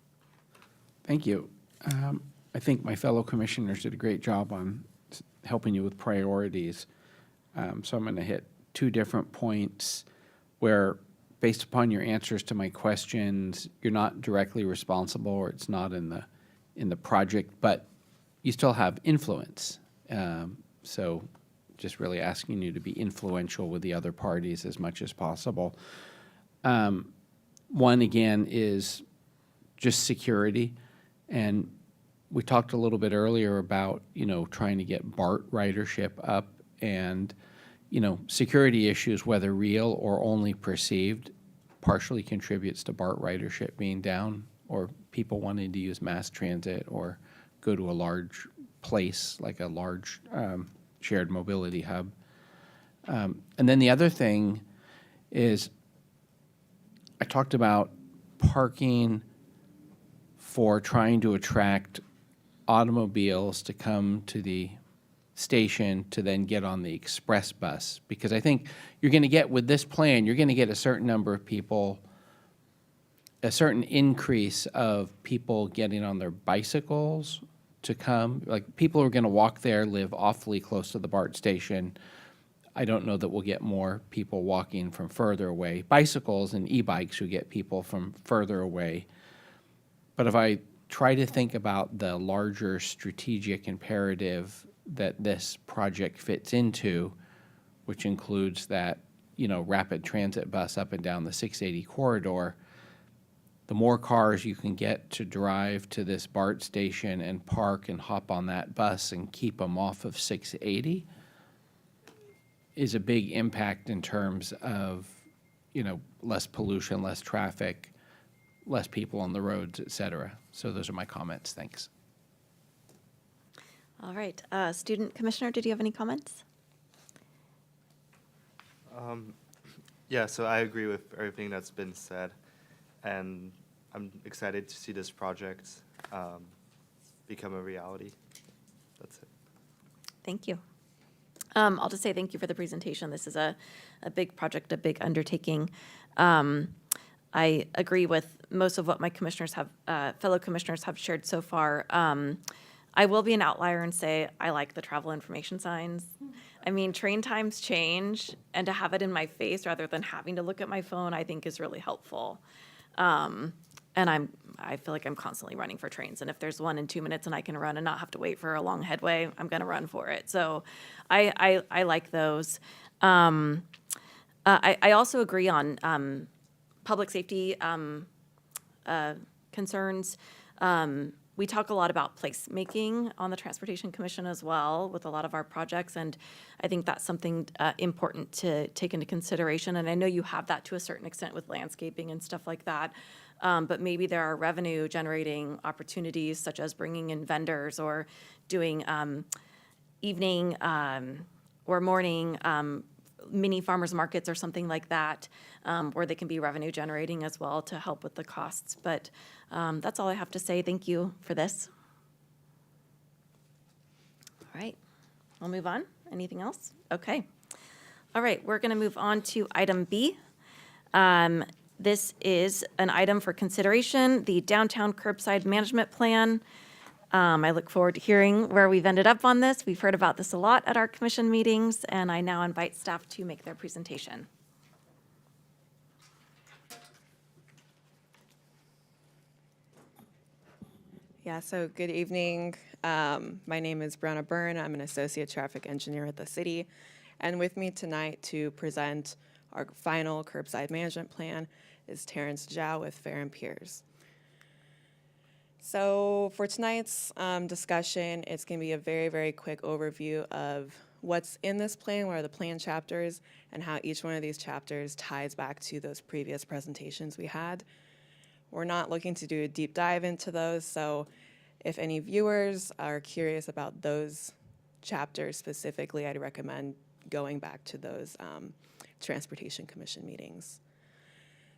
Thank you. I think my fellow commissioners did a great job on helping you with priorities. So I'm going to hit 2 different points where, based upon your answers to my questions, you're not directly responsible, or it's not in the project, but you still have influence. So just really asking you to be influential with the other parties as much as possible. One, again, is just security. And we talked a little bit earlier about, trying to get BART ridership up. And, security issues, whether real or only perceived, partially contributes to BART ridership being down, or people wanting to use mass transit or go to a large place like a large shared mobility hub. And then the other thing is I talked about parking for trying to attract automobiles to come to the station to then get on the express bus. Because I think you're going to get, with this plan, you're going to get a certain number of people, a certain increase of people getting on their bicycles to come. Like, people are going to walk there, live awfully close to the BART station. I don't know that we'll get more people walking from further away. Bicycles and e-bikes will get people from further away. But if I try to think about the larger strategic imperative that this project fits into, which includes that, rapid transit bus up and down the 680 corridor, the more cars you can get to drive to this BART station and park and hop on that bus and keep them off of 680 is a big impact in terms of, less pollution, less traffic, less people on the roads, et cetera. So those are my comments. Thanks. All right. Student Commissioner, did you have any comments? Yeah, so I agree with everything that's been said, and I'm excited to see this project become a reality. That's it. Thank you. I'll just say thank you for the presentation. This is a big project, a big undertaking. I agree with most of what my commissioners have, fellow commissioners have shared so far. I will be an outlier and say I like the travel information signs. I mean, train times change, and to have it in my face rather than having to look at my phone, I think is really helpful. And I feel like I'm constantly running for trains, and if there's one in 2 minutes and I can run and not have to wait for a long headway, I'm going to run for it. So I like those. I also agree on public safety concerns. We talk a lot about placemaking on the Transportation Commission as well with a lot of our projects, and I think that's something important to take into consideration. And I know you have that to a certain extent with landscaping and stuff like that, but maybe there are revenue-generating opportunities such as bringing in vendors or doing evening or morning mini farmers markets or something like that, where they can be revenue generating as well to help with the costs. But that's all I have to say. Thank you for this. All right, we'll move on. Anything else? Okay. All right, we're going to move on to item B. This is an item for consideration, the Downtown Curbside Management Plan. I look forward to hearing where we've ended up on this. We've heard about this a lot at our commission meetings, and I now invite staff to make their presentation. Yeah, so good evening. My name is Brianna Byrne. I'm an associate traffic engineer at the city. And with me tonight to present our final curbside management plan is Terrence Zhao with Fair and Piers. So for tonight's discussion, it's going to be a very, very quick overview of what's in this plan, what are the plan chapters, and how each one of these chapters ties back to those previous presentations we had. We're not looking to do a deep dive into those, so if any viewers are curious about those chapters specifically, I'd recommend going back to those Transportation Commission meetings.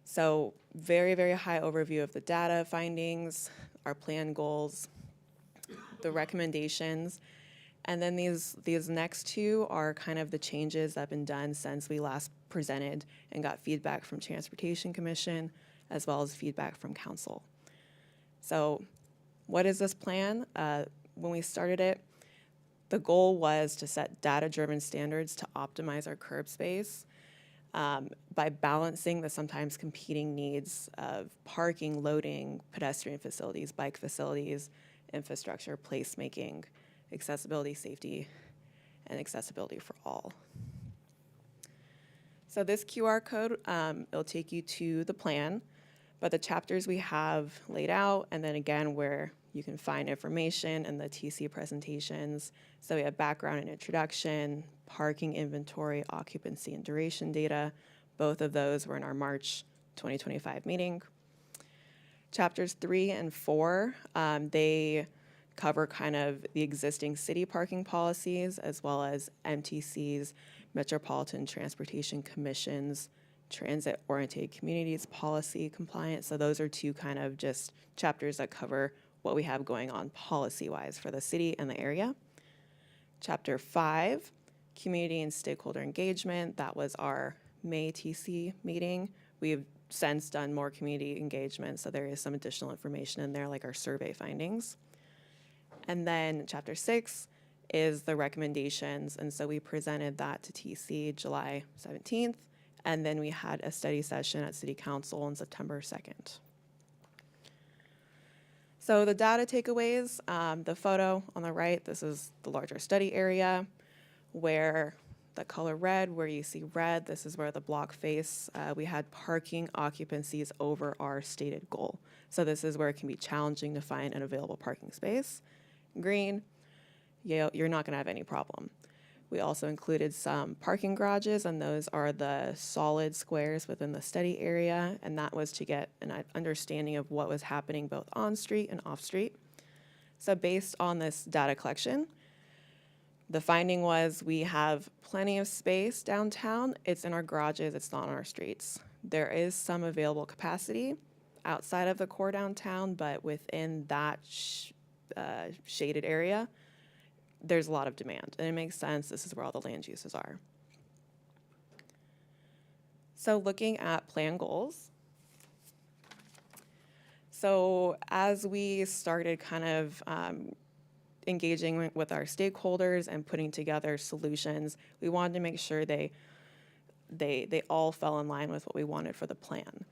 So very, very high overview of the data findings, our plan goals, the recommendations, and then these next two are kind of the changes that have been done since we last presented and got feedback from Transportation Commission, as well as feedback from council. So what is this plan? When we started it, the goal was to set data-driven standards to optimize our curb space by balancing the sometimes competing needs of parking, loading, pedestrian facilities, bike facilities, infrastructure, placemaking, accessibility, safety, and accessibility for all. So this QR code, it'll take you to the plan, but the chapters we have laid out, and then again where You can find information in the TC presentations. So we have background and introduction, parking inventory, occupancy and duration data. Both of those were in our March 2025 meeting. Chapters 3 and 4, they cover kind of the existing city parking policies as well as MTC's, Metropolitan Transportation Commission's transit-oriented communities policy compliance. So those are two kind of just chapters that cover what we have going on policy-wise for the city and the area. Chapter 5, community and stakeholder engagement. That was our May TC meeting. We've since done more community engagement, so there is some additional information in there, like our survey findings. And then Chapter 6 is the recommendations, and so we presented that to TC July 17th, and then we had a study session at City Council on September 2nd. So the data takeaways, the photo on the right, this is the larger study area where the color red, where you see red, this is where the block face, we had parking occupancies over our stated goal. So this is where it can be challenging to find an available parking space. Green, you're not gonna have any problem. We also included some parking garages, and those are the solid squares within the study area, and that was to get an understanding of what was happening both on-street and off-street. So based on this data collection, the finding was we have plenty of space downtown. It's in our garages, it's not on our streets. There is some available capacity outside of the core downtown, but within that shaded area, there's a lot of demand, and it makes sense. This is where all the land uses are. So looking at plan goals. So as we started kind of engaging with our stakeholders and putting together solutions, we wanted to make sure they all fell in line with what we wanted for the plan.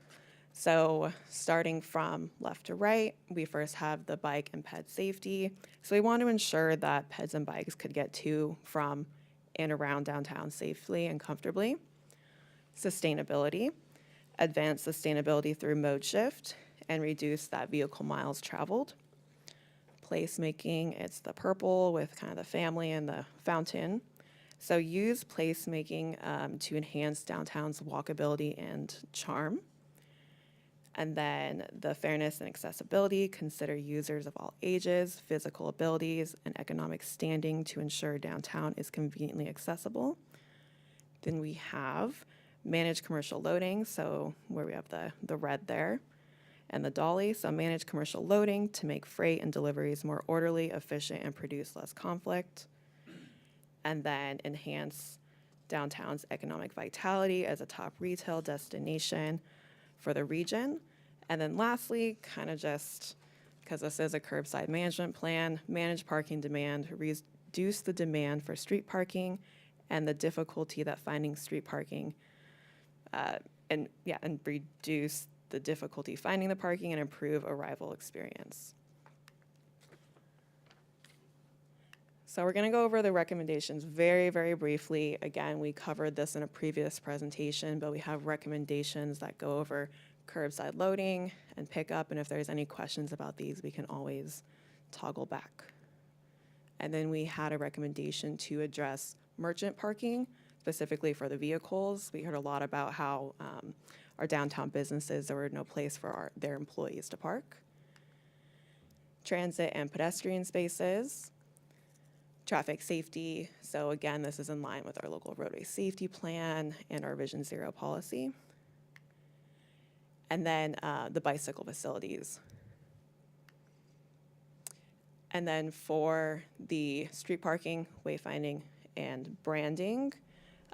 So starting from left to right, we first have the bike and ped safety. So we want to ensure that peds and bikes could get to, from, and around downtown safely and comfortably. Sustainability, advance sustainability through mode shift and reduce that vehicle miles traveled. Placemaking, it's the purple with kind of the family and the fountain. So use placemaking to enhance downtown's walkability and charm. And then the fairness and accessibility, consider users of all ages, physical abilities, and economic standing to ensure downtown is conveniently accessible. Then we have manage commercial loading, so where we have the red there, and the dolly, so manage commercial loading to make freight and deliveries more orderly, efficient, and produce less conflict. And then enhance downtown's economic vitality as a top retail destination for the region. And then lastly, kind of just, because this is a curbside management plan, manage parking demand, reduce the demand for street parking and the difficulty that finding street parking, and reduce the difficulty finding the parking and improve arrival experience. So we're going to go over the recommendations very, very briefly. Again, we covered this in a previous presentation, but we have recommendations that go over curbside loading and pickup, and if there's any questions about these, we can always toggle back. And then we had a recommendation to address merchant parking, specifically for the vehicles. We heard a lot about how our downtown businesses, there were no place for their employees to park. Transit and pedestrian spaces. Traffic safety, so again, this is in line with our local roadway safety plan and our Vision Zero policy. And then the bicycle facilities. And then for the street parking, wayfinding, and branding,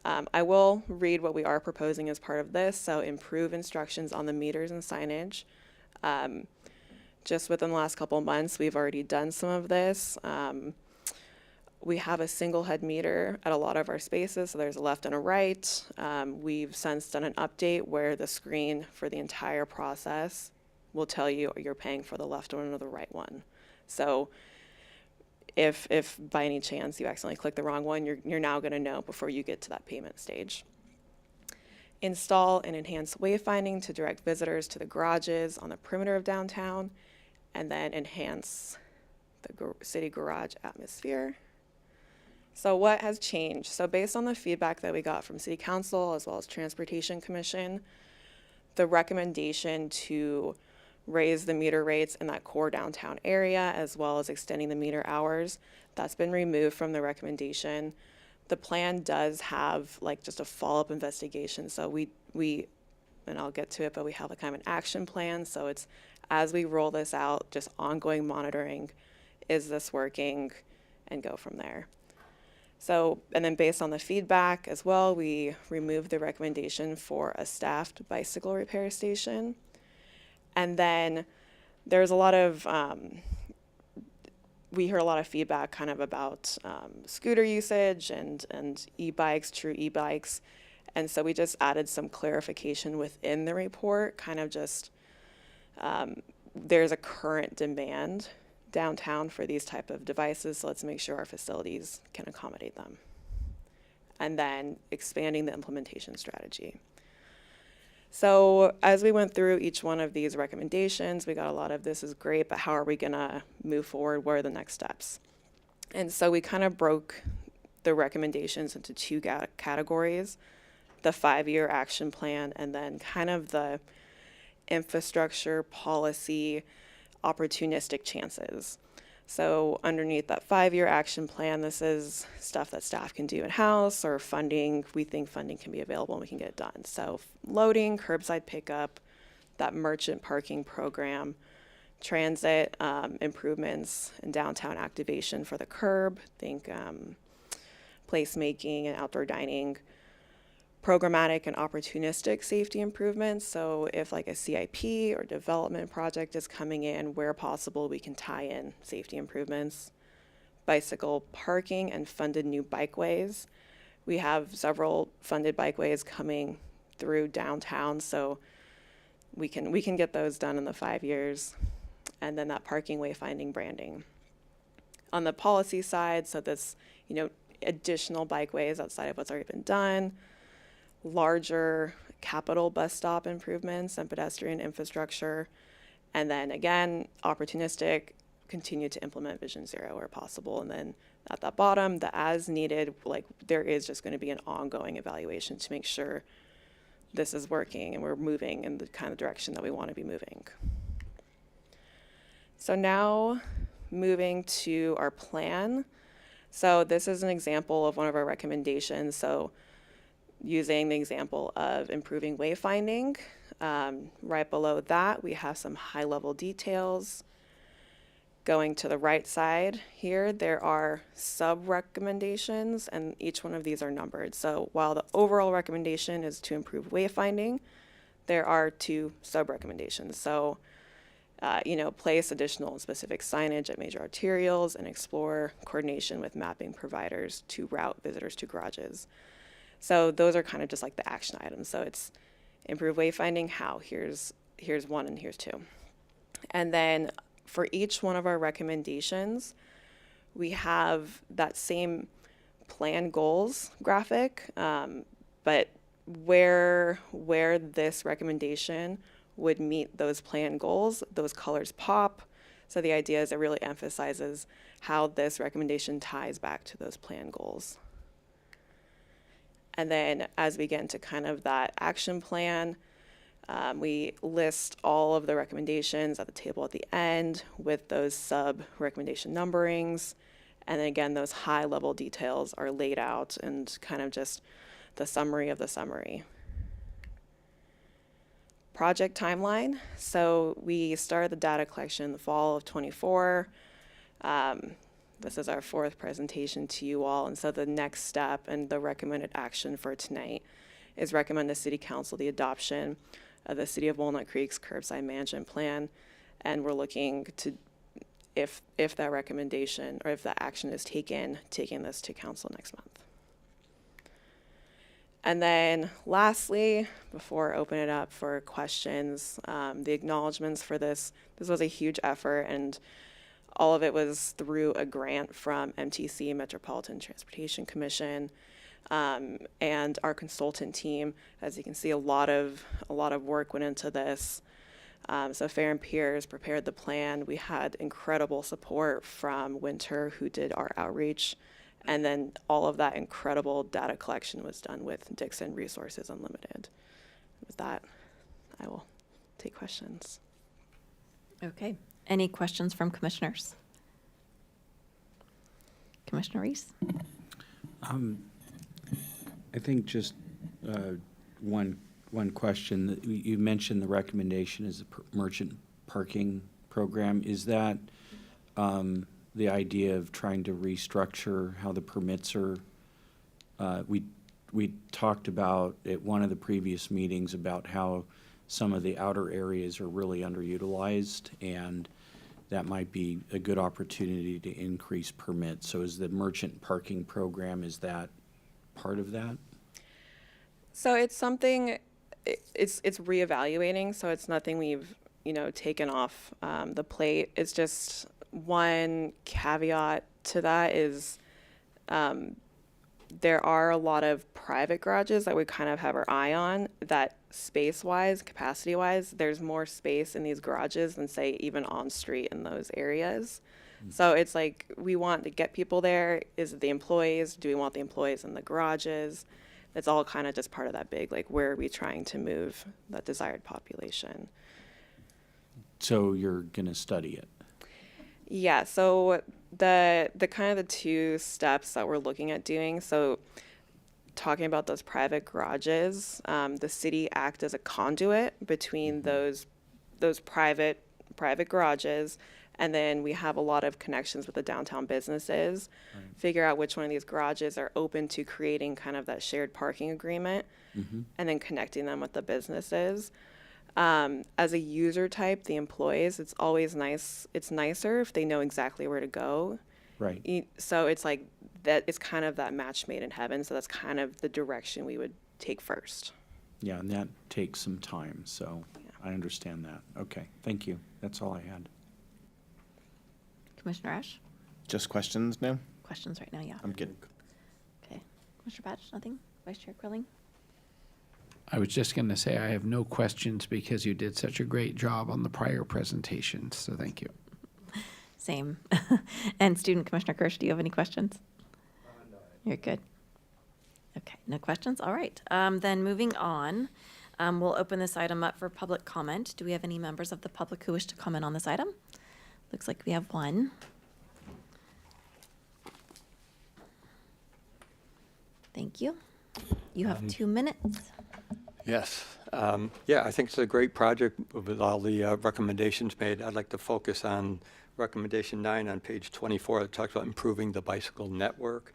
I will read what we are proposing as part of this. So improve instructions on the meters and signage. Just within the last couple of months, we've already done some of this. We have a single head meter at a lot of our spaces, so there's a left and a right. We've since done an update where the screen for the entire process will tell you you're paying for the left one or the right one. So if by any chance you accidentally click the wrong one, you're now going to know before you get to that payment stage. Install and enhance wayfinding to direct visitors to the garages on the perimeter of downtown, and then enhance the city garage atmosphere. So what has changed? So based on the feedback that we got from City Council as well as Transportation Commission, the recommendation to raise the meter rates in that core downtown area as well as extending the meter hours, that's been removed from the recommendation. The plan does have like just a follow-up investigation. So we and I'll get to it, but we have a kind of an action plan. So it's as we roll this out, just ongoing monitoring, is this working, and go from there. So, and then based on the feedback as well, we removed the recommendation for a staffed bicycle repair station. And then there's a lot of, we heard a lot of feedback kind of about scooter usage and e-bikes, true e-bikes. And so we just added some clarification within the report, kind of just, there's a current demand downtown for these type of devices, so let's make sure our facilities can accommodate them. And then expanding the implementation strategy. So as we went through each one of these recommendations, we got a lot of this is great, but how are we gonna move forward? What are the next steps? And so we kind of broke the recommendations into two categories, the 5-year action plan, and then kind of the infrastructure policy opportunistic chances. So underneath that 5-year action plan, this is stuff that staff can do in-house or funding. We think funding can be available and we can get it done. So loading, curbside pickup, that merchant parking program, transit improvements and downtown activation for the curb, think placemaking and outdoor dining, programmatic and opportunistic safety improvements. So if like a CIP or development project is coming in, where possible, we can tie in safety improvements. Bicycle parking and funded new bikeways. We have several funded bikeways coming through downtown, so we can get those done in the 5 years. And then that parking wayfinding branding. On the policy side, so this, additional bikeways outside of what's already been done, larger capital bus stop improvements and pedestrian infrastructure, and then again, opportunistic, continue to implement Vision Zero where possible. And then at the bottom, the as needed, like there is just going to be an ongoing evaluation to make sure this is working and we're moving in the kind of direction that we want to be moving. So now moving to our plan. So this is an example of one of our recommendations. So using the example of improving wayfinding, right below that, we have some high-level details. Going to the right side here, there are sub-recommendations, and each one of these are numbered. So while the overall recommendation is to improve wayfinding, there are 2 sub-recommendations. So, place additional and specific signage at major arterials and explore coordination with mapping providers to route visitors to garages. So those are kind of just like the action items. So it's improve wayfinding, how, here's 1 and here's 2. And then for each one of our recommendations, we have that same plan goals graphic, but where this recommendation would meet those plan goals, those colors pop. So the idea is it really emphasizes how this recommendation ties back to those plan goals. And then as we get into kind of that action plan, we list all of the recommendations at the table at the end with those sub-recommendation numberings. And then again, those high-level details are laid out and kind of just the summary of the summary. Project timeline. So we started the data collection in the fall of 24. This is our 4th presentation to you all. And so the next step and the recommended action for tonight is recommend the City Council the adoption of the City of Walnut Creek's curbside management plan. And we're looking to, if that recommendation or if that action is taking this to council next month. And then lastly, before I open it up for questions, the acknowledgements for this was a huge effort, and all of it was through a grant from MTC, Metropolitan Transportation Commission, and our consultant team. As you can see, a lot of work went into this. So Fair and Peers prepared the plan. We had incredible support from Winter, who did our outreach. And then all of that incredible data collection was done with Dixon Resources Unlimited. With that, I will take questions. Okay. Any questions from commissioners? Commissioner Reese? I think just one question. You mentioned the recommendation is a merchant parking program. Is that the idea of trying to restructure how the permits are? We talked about at one of the previous meetings about how some of the outer areas are really underutilized, and that might be a good opportunity to increase permits. So is the merchant parking program, is that part of that? So it's something, it's reevaluating, so it's nothing we've, taken off the plate. It's just one caveat to that is there are a lot of private garages that we kind of have our eye on that space-wise, capacity-wise, there's more space in these garages than, say, even on-street in those areas. So it's like we want to get people there. Is it the employees? Do we want the employees in the garages? It's all kind of just part of that big, like, where are we trying to move that desired population? So you're going to study it? Yeah, so the kind of the two steps that we're looking at doing, so talking about those private garages, the city act as a conduit between those private garages, and then we have a lot of connections with the downtown businesses. Right. Figure out which one of these garages are open to creating kind of that shared parking agreement, and then connecting them with the businesses. As a user type, the employees, it's always nice. It's nicer if they know exactly where to go. Right. So it's like that. It's kind of that match made in heaven. So that's kind of the direction we would take first. Yeah, and that takes some time, so I understand that. Okay, thank you. That's all I had. Commissioner Ash? Just questions now? Questions right now, yeah. I'm good. Okay. Commissioner Batch, nothing? Vice Chair Quilling? I was just going to say I have no questions because you did such a great job on the prior presentations, so thank you. Same. And Student Commissioner Kirsch, do you have any questions? No. You're good. Okay, no questions? All right. Then moving on, we'll open this item up for public comment. Do we have any members of the public who wish to comment on this item? Looks like we have one. Thank you. You have 2 minutes. Yes. Yeah, I think it's a great project with all the recommendations made. I'd like to focus on recommendation 9 on page 24 that talks about improving the bicycle network.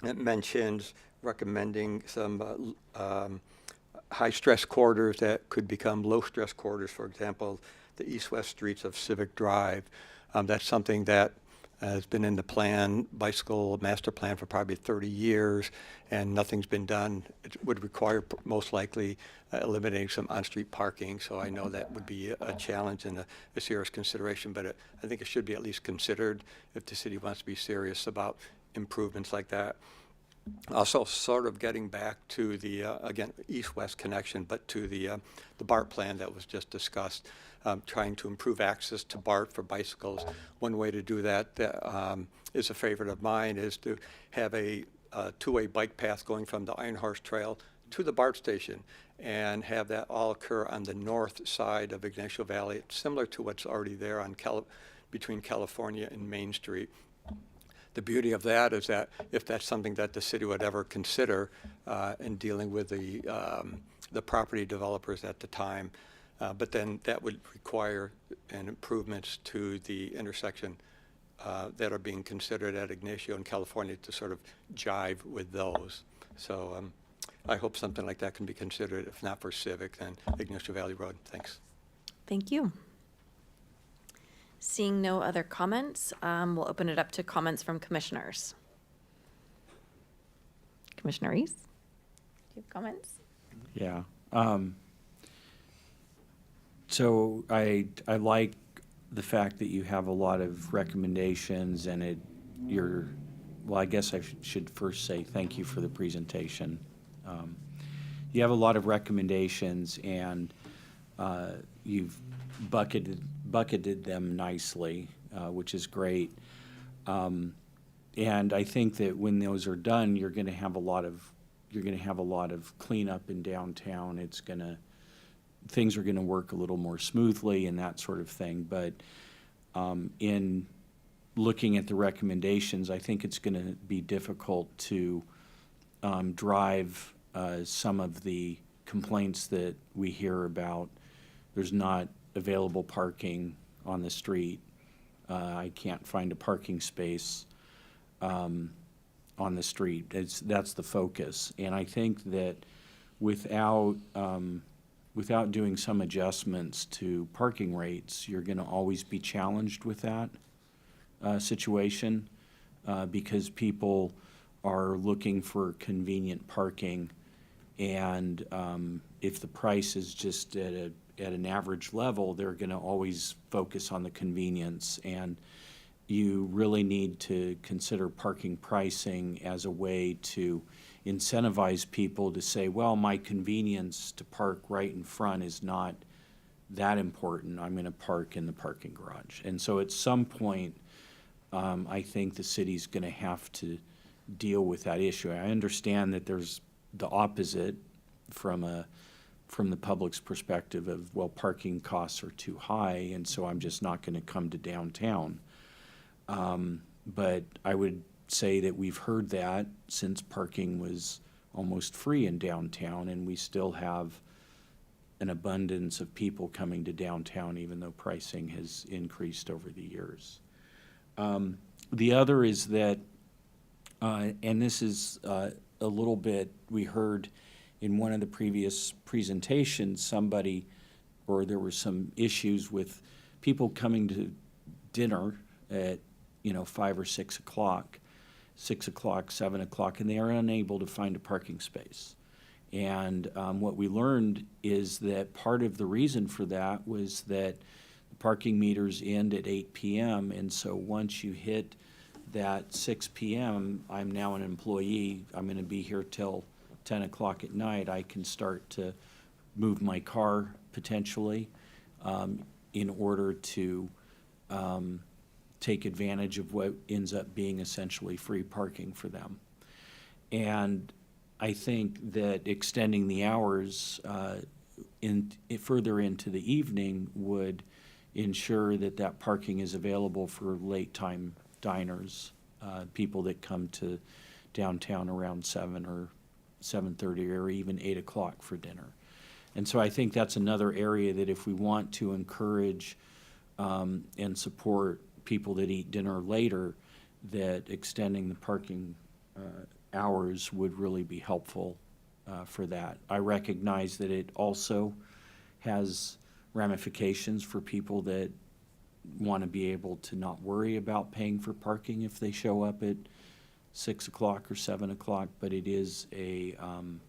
It mentions recommending some high-stress corridors that could become low-stress corridors, for example, the east-west streets of Civic Drive. That's something that has been in the bicycle master plan for probably 30 years, and nothing's been done. It would require most likely eliminating some on-street parking, so I know that would be a challenge and a serious consideration, but I think it should be at least considered if the city wants to be serious about improvements like that. Also, sort of getting back to the, again, east-west connection, but to the BART plan that was just discussed, trying to improve access to BART for bicycles. One way to do that is a favorite of mine, is to have a two-way bike path going from the Iron Horse Trail to the BART station and have that all occur on the north side of Ignacio Valley, similar to what's already there on between California and Main Street. The beauty of that is that if that's something that the city would ever consider in dealing with the property developers at the time, but then that would require improvements to the intersection that are being considered at Ignacio and California to sort of jive with those. So I hope something like that can be considered. If not for Civic, then Ignacio Valley Road. Thanks. Thank you. Seeing no other comments, we'll open it up to comments from commissioners. Commissioner Reese, do you have comments? Yeah. So I like the fact that you have a lot of recommendations, and well, I guess I should first say thank you for the presentation. You have a lot of recommendations, and you've bucketed them nicely, which is great. And I think that when those are done, you're going to have a lot of cleanup in downtown. Things are going to work a little more smoothly and that sort of thing. But in looking at the recommendations, I think it's going to be difficult to drive some of the complaints that we hear about. There's not available parking on the street. I can't find a parking space on the street. That's the focus. And I think that without doing some adjustments to parking rates, you're going to always be challenged with that situation because people are looking for convenient parking, and if the price is just at an average level, they're going to always focus on the convenience. And you really need to consider parking pricing as a way to incentivize people to say, well, my convenience to park right in front is not that important. I'm going to park in the parking garage. And so at some point, I think the city's going to have to deal with that issue. I understand that there's the opposite from the public's perspective of, well, parking costs are too high, and so I'm just not going to come to downtown. But I would say that we've heard that since parking was almost free in downtown, and we still have an abundance of people coming to downtown, even though pricing has increased over the years. The other is that, and this is a little bit, we heard in one of the previous presentations, there were some issues with people coming to dinner at 5 or 6 o'clock, 6 o'clock, 7 o'clock, and they are unable to find a parking space. And what we learned is that part of the reason for that was that the parking meters end at 8 p.m. And so once you hit that 6 p.m., I'm now an employee, I'm going to be here till 10 o'clock at night, I can start to move my car potentially in order to take advantage of what ends up being essentially free parking for them. And I think that extending the hours further into the evening would ensure that parking is available for late time diners, people that come to downtown around 7 or 7:30 or even 8 o'clock for dinner. And so I think that's another area that if we want to encourage and support people that eat dinner later, that extending the parking hours would really be helpful for that. I recognize that it also has ramifications for people that want to be able to not worry about paying for parking if they show up at 6 o'clock or 7 o'clock, but it is an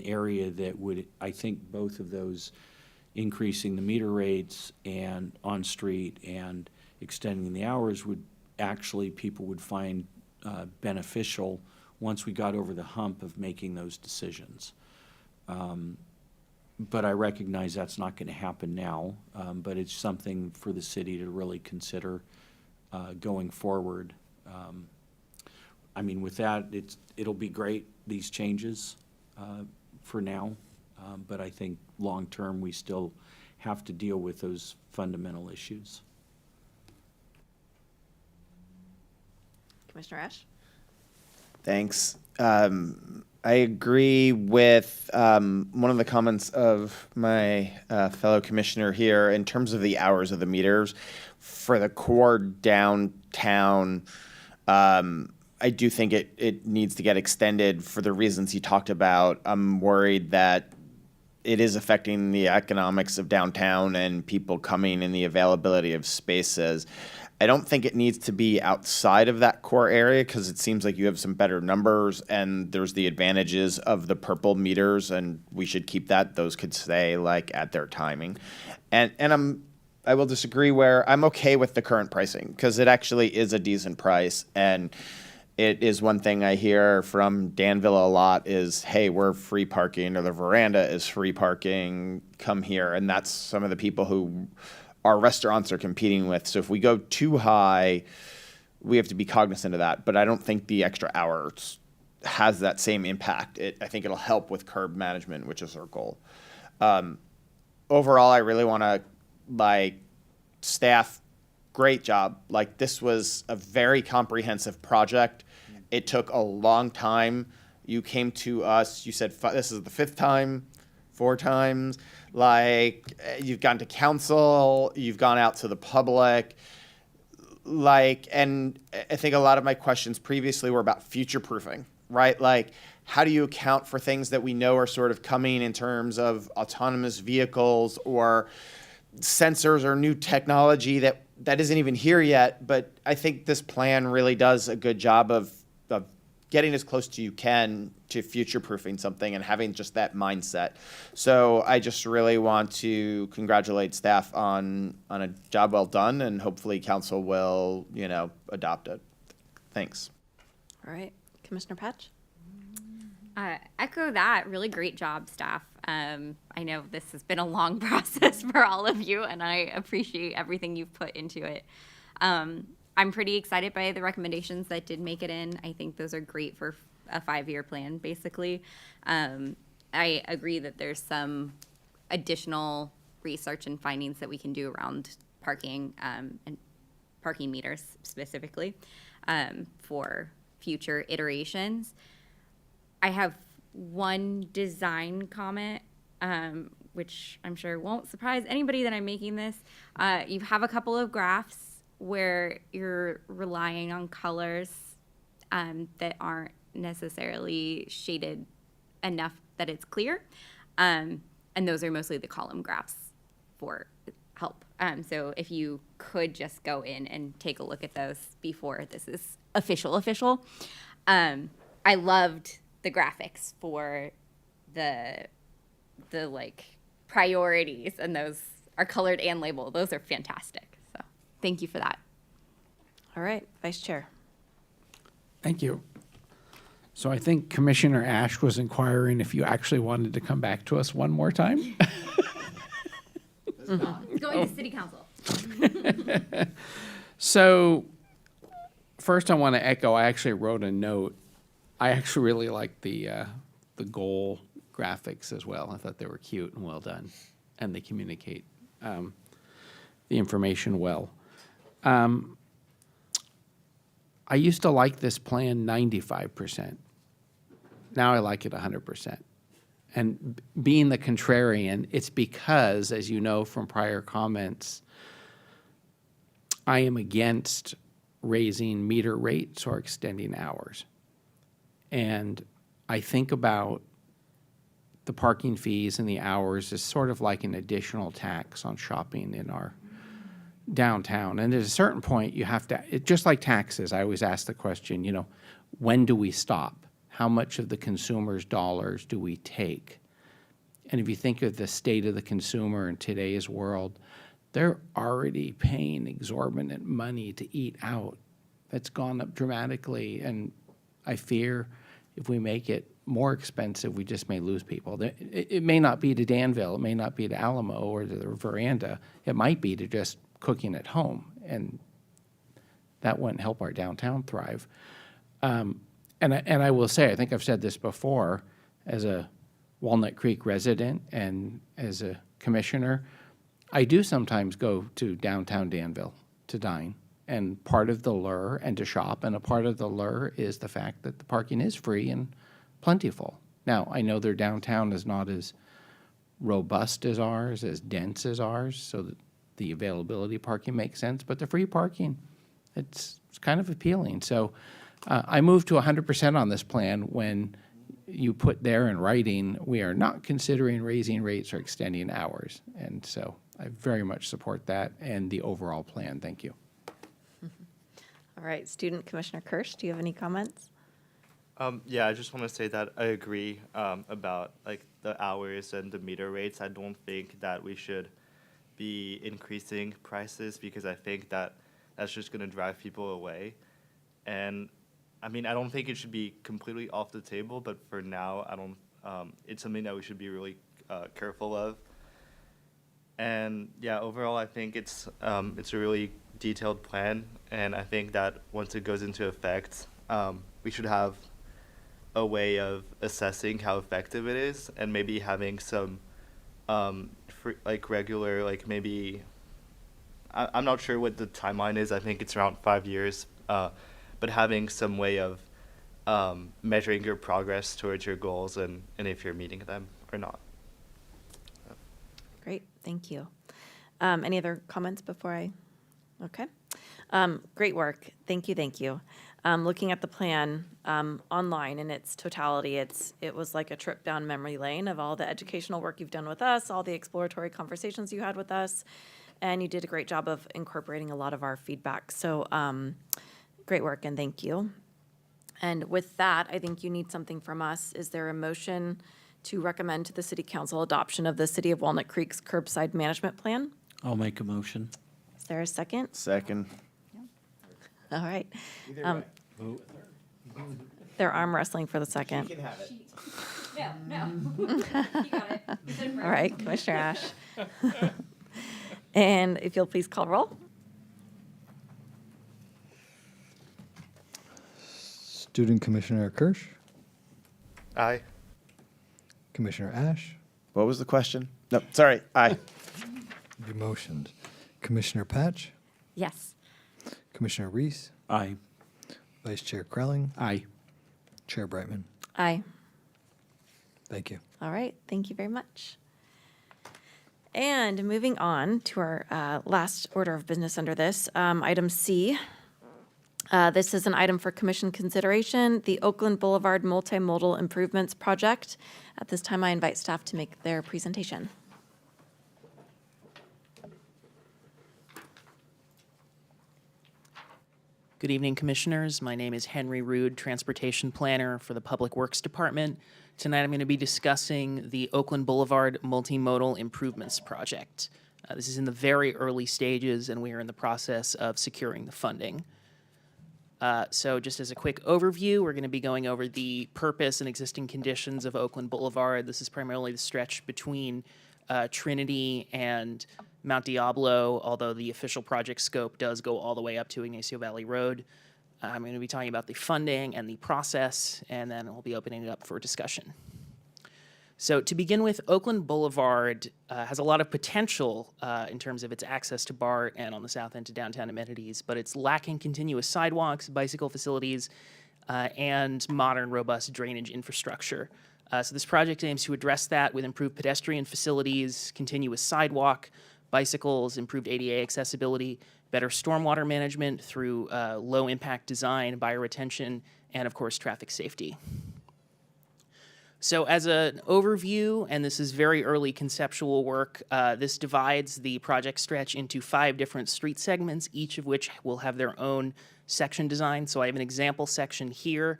area that would, I think both of those, increasing the meter rates and on-street and extending the hours would actually, people would find beneficial once we got over the hump of making those decisions. But I recognize that's not going to happen now, but it's something for the city to really consider going forward. I mean, with that, it'll be great, these changes for now, but I think long-term we still have to deal with those fundamental issues. Commissioner Ash? Thanks. I agree with one of the comments of my fellow commissioner here in terms of the hours of the meters. For the core downtown, I do think it needs to get extended for the reasons he talked about. I'm worried that it is affecting the economics of downtown and people coming and the availability of spaces. I don't think it needs to be outside of that core area because it seems like you have some better numbers and there's the advantages of the purple meters, and we should keep that. Those could stay like at their timing. And I will disagree where I'm okay with the current pricing because it actually is a decent price, and it is one thing I hear from Danville a lot is, hey, we're free parking, or the veranda is free parking, come here. And that's some of the people who our restaurants are competing with. So if we go too high, we have to be cognizant of that. But I don't think the extra hours has that same impact. I think it'll help with curb management, which is our goal. Overall, I really want to, staff, great job. This was a very comprehensive project. It took a long time. You came to us, you said, this is the 5th time, 4 times. You've gone to council, you've gone out to the public. And I think a lot of my questions previously were about future-proofing, right? How do you account for things that we know are sort of coming in terms of autonomous vehicles or sensors or new technology that isn't even here yet? But I think this plan really does a good job of getting as close to you can to future-proofing something and having just that mindset. So I just really want to congratulate staff on a job well done, and hopefully council will, adopt it. Thanks. All right, Commissioner Patch? Echo that. Really great job, staff. I know this has been a long process for all of you, and I appreciate everything you've put into it. I'm pretty excited by the recommendations that did make it in. I think those are great for a 5-year plan, basically. I agree that there's some additional research and findings that we can do around parking and parking meters specifically for future iterations. I have one design comment, which I'm sure won't surprise anybody that I'm making this. You have a couple of graphs where you're relying on colors that aren't necessarily shaded enough that it's clear. And those are mostly the column graphs for help. So if you could just go in and take a look at those before this is official. I loved the graphics for the priorities, and those are colored and labeled. Those are fantastic. So thank you for that. All right, Vice Chair. Thank you. So I think Commissioner Ash was inquiring if you actually wanted to come back to us one more time. Going to City Council. So first I want to echo, I actually wrote a note. I actually really liked the goal graphics as well. I thought they were cute and well done, and they communicate the information well. I used to like this plan 95%. Now I like it 100%. And being the contrarian, it's because, as you know from prior comments, I am against raising meter rates or extending hours. And I think about the parking fees and the hours as sort of like an additional tax on shopping in our downtown. And at a certain point, you have to, just like taxes, I always ask the question, when do we stop? How much of the consumer's dollars do we take? And if you think of the state of the consumer in today's world, they're already paying exorbitant money to eat out. That's gone up dramatically, and I fear if we make it more expensive, we just may lose people. It may not be to Danville, it may not be to Alamo or to the veranda. It might be to just cooking at home, and that wouldn't help our downtown thrive. And I will say, I think I've said this before, as a Walnut Creek resident and as a commissioner, I do sometimes go to downtown Danville to dine, and part of the lure, and to shop, and a part of the lure is the fact that the parking is free and plentiful. Now, I know their downtown is not as robust as ours, as dense as ours, so that the availability of parking makes sense, but the free parking, it's kind of appealing. So I moved to 100% on this plan when you put there in writing, we are not considering raising rates or extending hours. And so I very much support that and the overall plan. Thank you. All right, Student Commissioner Kirsch, do you have any comments? Yeah, I just want to say that I agree about the hours and the meter rates. I don't think that we should be increasing prices because I think that that's just going to drive people away. And I mean, I don't think it should be completely off the table, but for now, I don't. It's something that we should be really careful of. And yeah, overall, I think it's a really detailed plan, and I think that once it goes into effect, we should have a way of assessing how effective it is, and maybe having some regular, maybe I'm not sure what the timeline is. I think it's around 5 years, but having some way of measuring your progress towards your goals and if you're meeting them or not. Great, thank you. Any other comments before I? Okay. Great work. Thank you, thank you. Looking at the plan online in its totality, it was like a trip down memory lane of all the educational work you've done with us, all the exploratory conversations you had with us, and you did a great job of incorporating a lot of our feedback. So great work and thank you. And with that, I think you need something from us. Is there a motion to recommend to the City Council adoption of the City of Walnut Creek's curbside management plan? I'll make a motion. Is there a second? Second. All right. They're arm wrestling for the second. have it. No. You got it. All right, Commissioner Ash. And if you'll please call roll. Student Commissioner Kirsch, Aye. Commissioner Ash, What was the question? No, sorry. Aye. you motioned. Commissioner Patch, Yes. Commissioner Reese, Aye. Vice Chair Krelling, Aye. Chair Brightman. Aye. Thank you. All right, thank you very much. And moving on to our last order of business under this, item C. This is an item for commission consideration, the Oakland Boulevard Multimodal Improvements Project. At this time, I invite staff to make their presentation. Good evening, Commissioners. My name is Henry Rude, Transportation Planner for the Public Works Department. Tonight, I'm going to be discussing the Oakland Boulevard Multimodal Improvements Project. This is in the very early stages, and we are in the process of securing the funding. So just as a quick overview, we're going to be going over the purpose and existing conditions of Oakland Boulevard. This is primarily the stretch between Trinity and Mount Diablo, although the official project scope does go all the way up to Ignacio Valley Road. I'm going to be talking about the funding and the process, and then we'll be opening it up for discussion. So to begin with, Oakland Boulevard has a lot of potential in terms of its access to BART and on the south end to downtown amenities, but it's lacking continuous sidewalks, bicycle facilities, and modern, robust drainage infrastructure. So this project aims to address that with improved pedestrian facilities, continuous sidewalk, bicycles, improved ADA accessibility, better stormwater management through low-impact design, bioretention, and, of course, traffic safety. So as an overview, and this is very early conceptual work, this divides the project stretch into 5 different street segments, each of which will have their own section design. So I have an example section here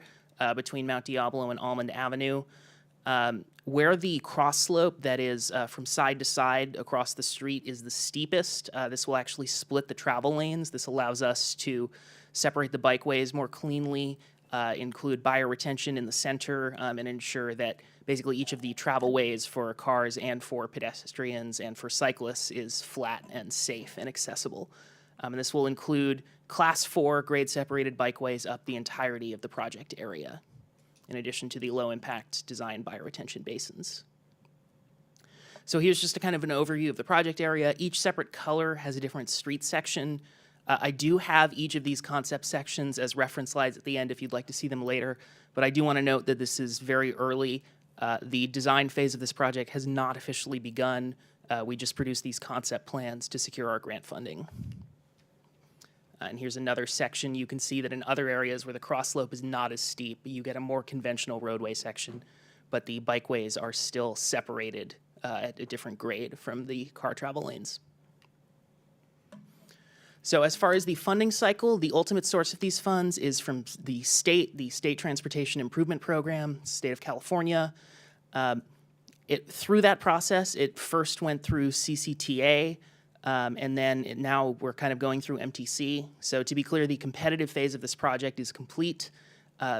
between Mount Diablo and Almond Avenue. Where the cross slope that is from side to side across the street is the steepest, this will actually split the travel lanes. This allows us to separate the bikeways more cleanly, include bioretention in the center, and ensure that basically each of the travel ways for cars and for pedestrians and for cyclists is flat and safe and accessible. And this will include Class 4 grade-separated bikeways up the entirety of the project area, in addition to the low-impact design bioretention basins. So here's just a kind of an overview of the project area. Each separate color has a different street section. I do have each of these concept sections as reference slides at the end if you'd like to see them later, but I do want to note that this is very early. The design phase of this project has not officially begun. We just produced these concept plans to secure our grant funding. And here's another section. You can see that in other areas where the cross slope is not as steep, you get a more conventional roadway section, but the bikeways are still separated at a different grade from the car travel lanes. So as far as the funding cycle, the ultimate source of these funds is from the State Transportation Improvement Program, State of California. Through that process, it first went through CCTA, and then now we're kind of going through MTC. So to be clear, the competitive phase of this project is complete.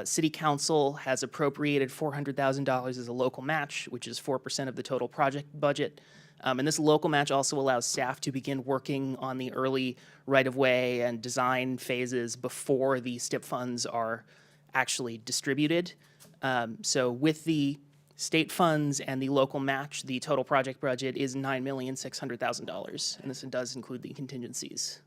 City Council has appropriated $400,000 as a local match, which is 4% of the total project budget. And this local match also allows staff to begin working on the early right-of-way and design phases before the STIP funds are actually distributed. So with the state funds and the local match, the total project budget is $9,600,000, and this does include the contingencies.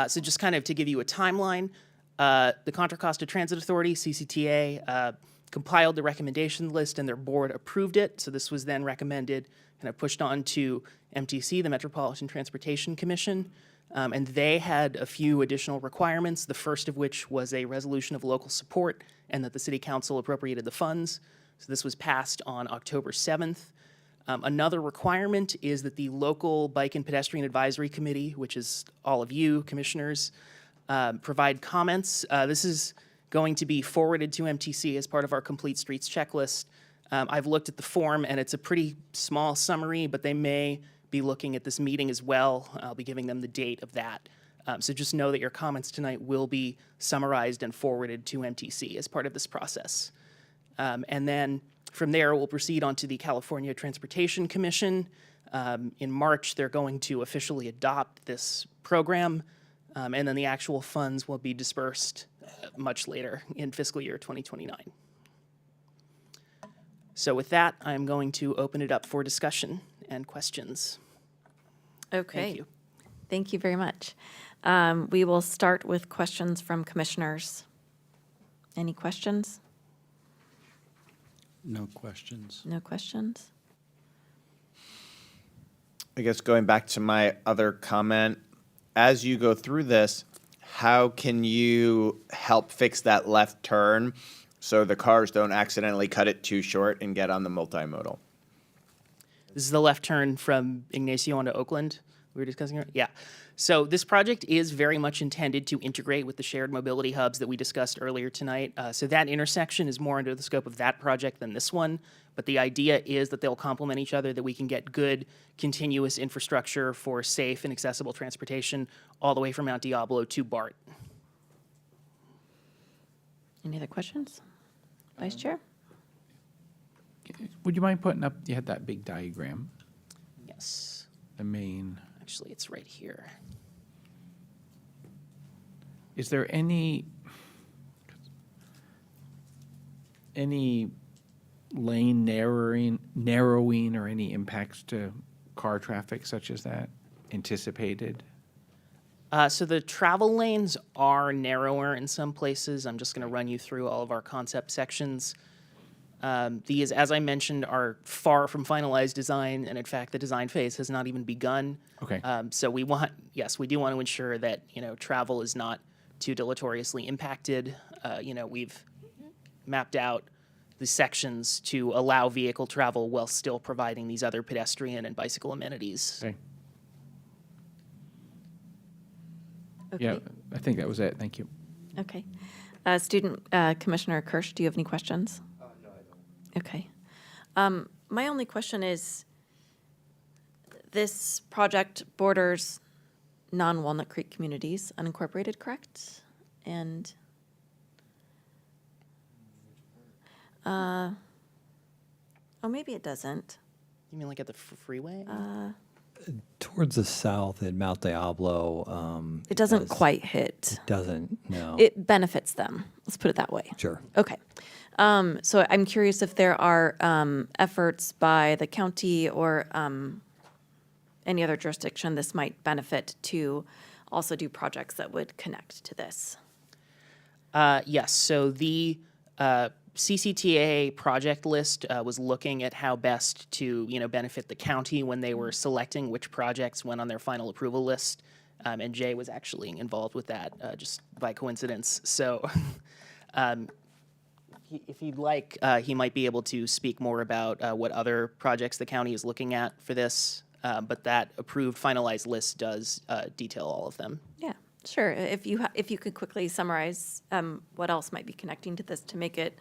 So just kind of to give you a timeline, the Contra Costa Transit Authority, CCTA, compiled the recommendation list and their board approved it. So this was then recommended and pushed on to MTC, the Metropolitan Transportation Commission. And they had a few additional requirements, the first of which was a resolution of local support and that the City Council appropriated the funds. So this was passed on October 7th. Another requirement is that the local Bike and Pedestrian Advisory Committee, which is all of you, commissioners, provide comments. This is going to be forwarded to MTC as part of our Complete Streets checklist. I've looked at the form, and it's a pretty small summary, but they may be looking at this meeting as well. I'll be giving them the date of that. So just know that your comments tonight will be summarized and forwarded to MTC as part of this process. And then from there, we'll proceed on to the California Transportation Commission. In March, they're going to officially adopt this program, and then the actual funds will be dispersed much later in fiscal year 2029. So with that, I'm going to open it up for discussion and questions. Okay. Thank you. Thank you very much. We will start with questions from commissioners. Any questions? No questions. No questions? I guess going back to my other comment, as you go through this, how can you help fix that left turn so the cars don't accidentally cut it too short and get on the multimodal? This is the left turn from Ignacio onto Oakland we were discussing. Yeah. So this project is very much intended to integrate with the shared mobility hubs that we discussed earlier tonight. So that intersection is more under the scope of that project than this one. But the idea is that they'll complement each other, that we can get good continuous infrastructure for safe and accessible transportation all the way from Mount Diablo to BART. Any other questions? Vice Chair? Would you mind putting up, you had that big diagram, Yes. the main, Actually, it's right here. is there any lane narrowing or any impacts to car traffic such as that anticipated? So the travel lanes are narrower in some places. I'm just going to run you through all of our concept sections. These, as I mentioned, are far from finalized design, and in fact, the design phase has not even begun. Okay. So we do want to ensure that travel is not too deleteriously impacted. We've mapped out the sections to allow vehicle travel while still providing these other pedestrian and bicycle amenities. Okay. Okay. Yeah, I think that was it. Thank you. Okay. Commissioner Kirsch, do you have any questions? No, I don't. Okay. My only question is, this project borders non-Walnut Creek communities, unincorporated, correct? And maybe it doesn't. You mean like at the freeway? Towards the south at Mount Diablo. It doesn't quite hit. It doesn't, no. It benefits them. Let's put it that way. Sure. Okay. So I'm curious if there are efforts by the county or any other jurisdiction this might benefit to also do projects that would connect to this. Yes. So the CCTA project list was looking at how best to benefit the county when they were selecting which projects went on their final approval list, and Jay was actually involved with that just by coincidence. So if he'd like, he might be able to speak more about what other projects the county is looking at for this, but that approved finalized list does detail all of them. Yeah, sure. If you could quickly summarize what else might be connecting to this to make it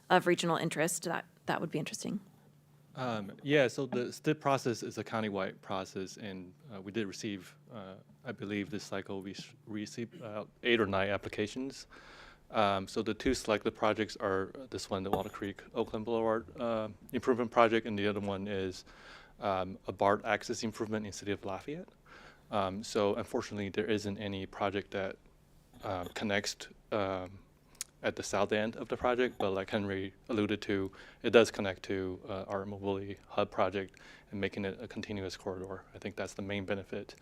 of regional interest, that would be interesting. Yeah, so the STIP process is a countywide process, and we did receive, I believe this cycle we received 8 or 9 applications. So the two selected projects are this one, the Walnut Creek Oakland Boulevard improvement project, and the other one is a BART access improvement in City of Lafayette. So unfortunately, there isn't any project that connects at the south end of the project, but like Henry alluded to, it does connect to our mobility hub project and making it a continuous corridor. I think that's the main benefit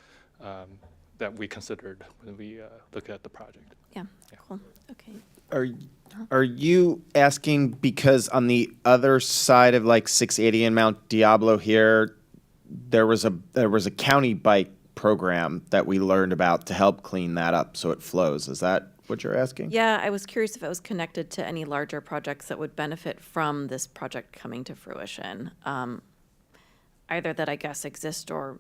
that we considered when we looked at the project. Yeah, cool. Okay. Are you asking because on the other side of like 680 and Mount Diablo here, there was a county bike program that we learned about to help clean that up so it flows. Is that what you're asking? Yeah, I was curious if it was connected to any larger projects that would benefit from this project coming to fruition. Either that I guess exist or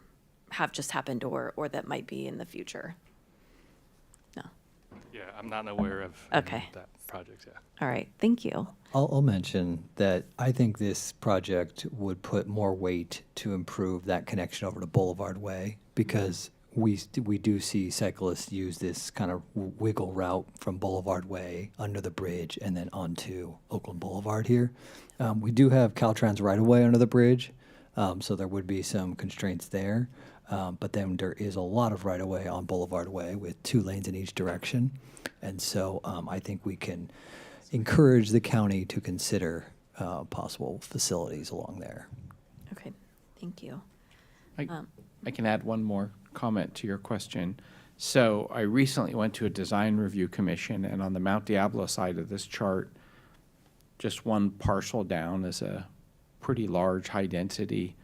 have just happened or that might be in the future. No. Yeah, I'm not aware of Okay. that project, yeah. All right, thank you. I'll mention that I think this project would put more weight to improve that connection over to Boulevard Way because we do see cyclists use this kind of wiggle route from Boulevard Way under the bridge and then onto Oakland Boulevard here. We do have Caltrans right of way under the bridge, so there would be some constraints there. But then there is a lot of right of way on Boulevard Way with 2 lanes in each direction. And so I think we can encourage the county to consider possible facilities along there. Okay, thank you. I can add one more comment to your question. So I recently went to a design review commission, and on the Mount Diablo side of this chart, just one parcel down is a pretty large, high-density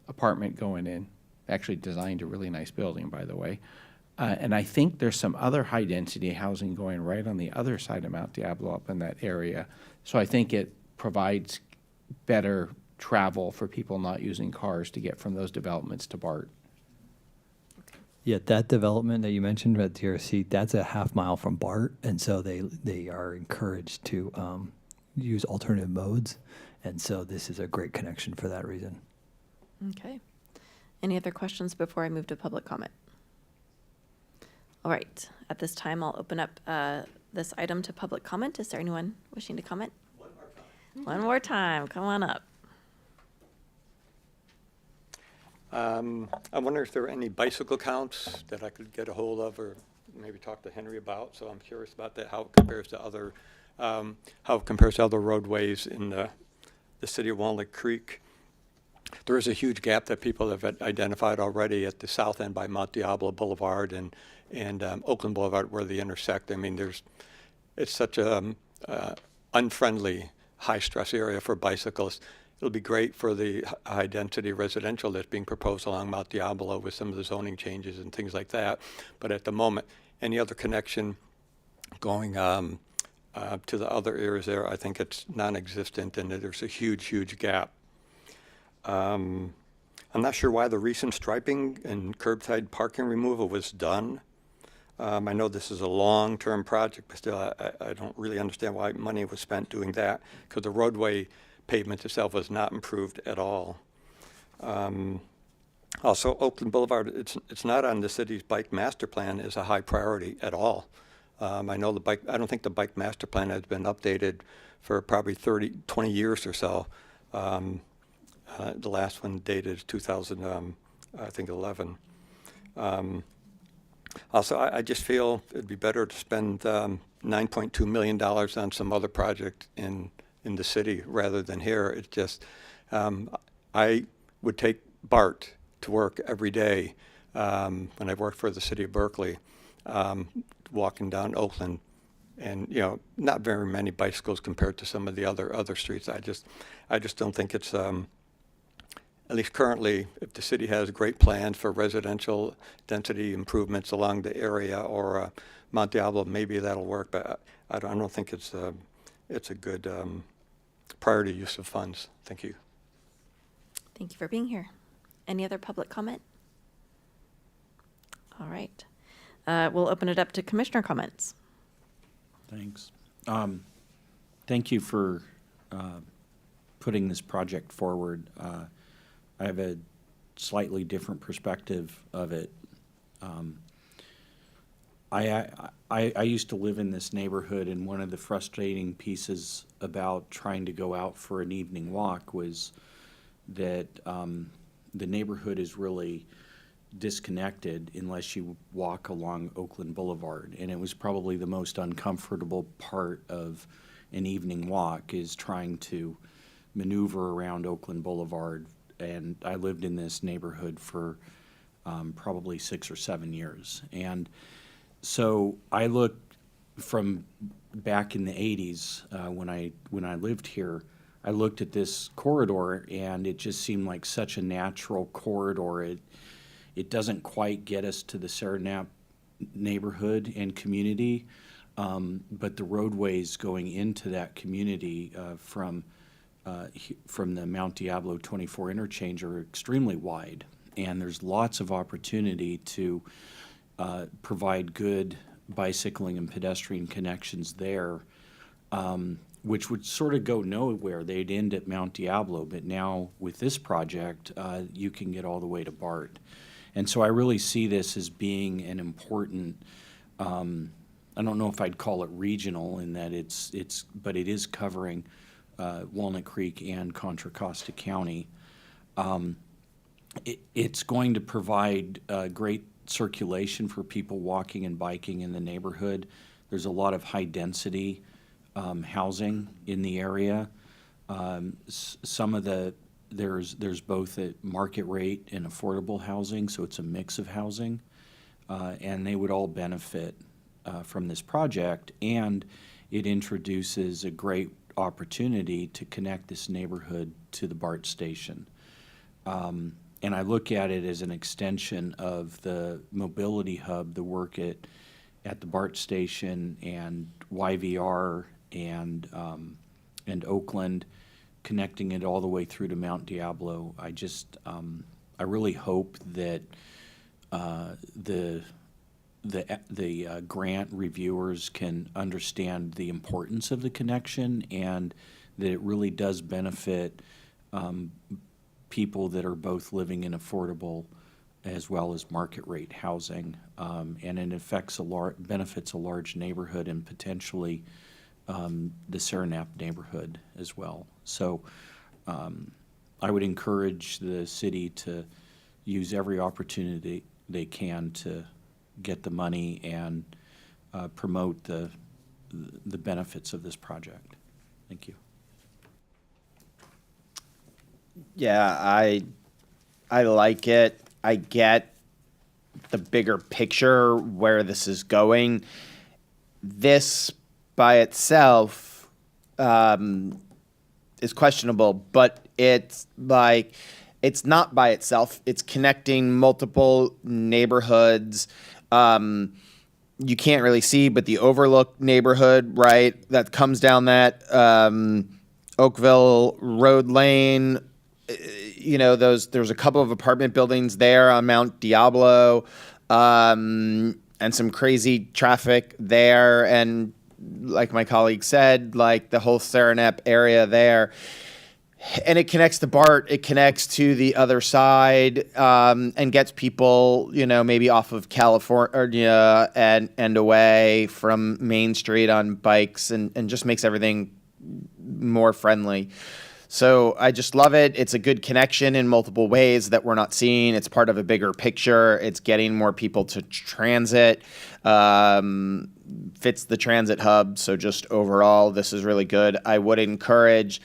apartment going in. Actually designed a really nice building, by the way. And I think there's some other high-density housing going right on the other side of Mount Diablo up in that area. So I think it provides better travel for people not using cars to get from those developments to BART. Yeah, that development that you mentioned at TRC, that's a half mile from BART, and so they are encouraged to use alternative modes, and so this is a great connection for that reason. Okay. Any other questions before I move to public comment? All right, at this time, I'll open up this item to public comment. Is there anyone wishing to comment? One more time, come on up. I wonder if there are any bicycle counts that I could get a hold of or maybe talk to Henry about. So I'm curious about that, how it compares to other roadways in the city of Walnut Creek. There is a huge gap that people have identified already at the south end by Mount Diablo Boulevard and Oakland Boulevard where they intersect. I mean, it's such a unfriendly, high-stress area for bicyclists. It'll be great for the high-density residential that's being proposed along Mount Diablo with some of the zoning changes and things like that. But at the moment, any other connection going to the other areas there, I think it's non-existent, and there's a huge, huge gap. I'm not sure why the recent striping and curbside parking removal was done. I know this is a long-term project, but still, I don't really understand why money was spent doing that, because the roadway pavement itself was not improved at all. Also, Oakland Boulevard, it's not on the city's bike master plan as a high priority at all. I know I don't think the bike master plan has been updated for probably 20 years or so. The last one dated 2011. Also, I just feel it'd be better to spend $9.2 million on some other project in the city rather than here. It's just, I would take BART to work every day when I worked for the city of Berkeley, walking down Oakland, and not very many bicycles compared to some of the other streets. I just don't think it's at least currently, if the city has great plans for residential density improvements along the area or Mount Diablo, maybe that'll work. But I don't think it's a good priority use of funds. Thank you. Thank you for being here. Any other public comment? All right. We'll open it up to commissioner comments. Thanks. Thank you for putting this project forward. I have a slightly different perspective of it. I used to live in this neighborhood, and one of the frustrating pieces about trying to go out for an evening walk was that the neighborhood is really disconnected unless you walk along Oakland Boulevard. And it was probably the most uncomfortable part of an evening walk, is trying to maneuver around Oakland Boulevard. And I lived in this neighborhood for probably 6 or 7 years. And so I looked from back in the 80s when I lived here. I looked at this corridor, and it just seemed like such a natural corridor. It doesn't quite get us to the Saranap neighborhood and community, but the roadways going into that community from the Mount Diablo 24 interchange are extremely wide, and there's lots of opportunity to provide good bicycling and pedestrian connections there, which would sort of go nowhere. They'd end at Mount Diablo, but now with this project, you can get all the way to BART. And so I really see this as being an important, I don't know if I'd call it regional in that but it is covering Walnut Creek and Contra Costa County. It's going to provide great circulation for people walking and biking in the neighborhood. There's a lot of high density housing in the area. There's both a market rate and affordable housing, so it's a mix of housing, and they would all benefit from this project. And it introduces a great opportunity to connect this neighborhood to the BART station. And I look at it as an extension of the mobility hub, the work at the BART station and YVR and Oakland, connecting it all the way through to Mount Diablo. I really hope that the grant reviewers can understand the importance of the connection, and that it really does benefit people that are both living in affordable as well as market rate housing, and it benefits a large neighborhood and potentially the Saranap neighborhood as well. So I would encourage the city to use every opportunity they can to get the money and promote the benefits of this project. Thank you. Yeah, I like it. I get the bigger picture where this is going. This by itself is questionable, but it's not by itself. It's connecting multiple neighborhoods. You can't really see, but the Overlook neighborhood, right, that comes down that Oakville Road Lane. There's a couple of apartment buildings there on Mount Diablo, and some crazy traffic there. And like my colleague said, like the whole Saranap area there. And it connects to BART, it connects to the other side, and gets people, maybe off of California and away from Main Street on bikes, and just makes everything more friendly. So I just love it. It's a good connection in multiple ways that we're not seeing. It's part of a bigger picture. It's getting more people to transit. Fits the transit hub. So just overall, this is really good. I would encourage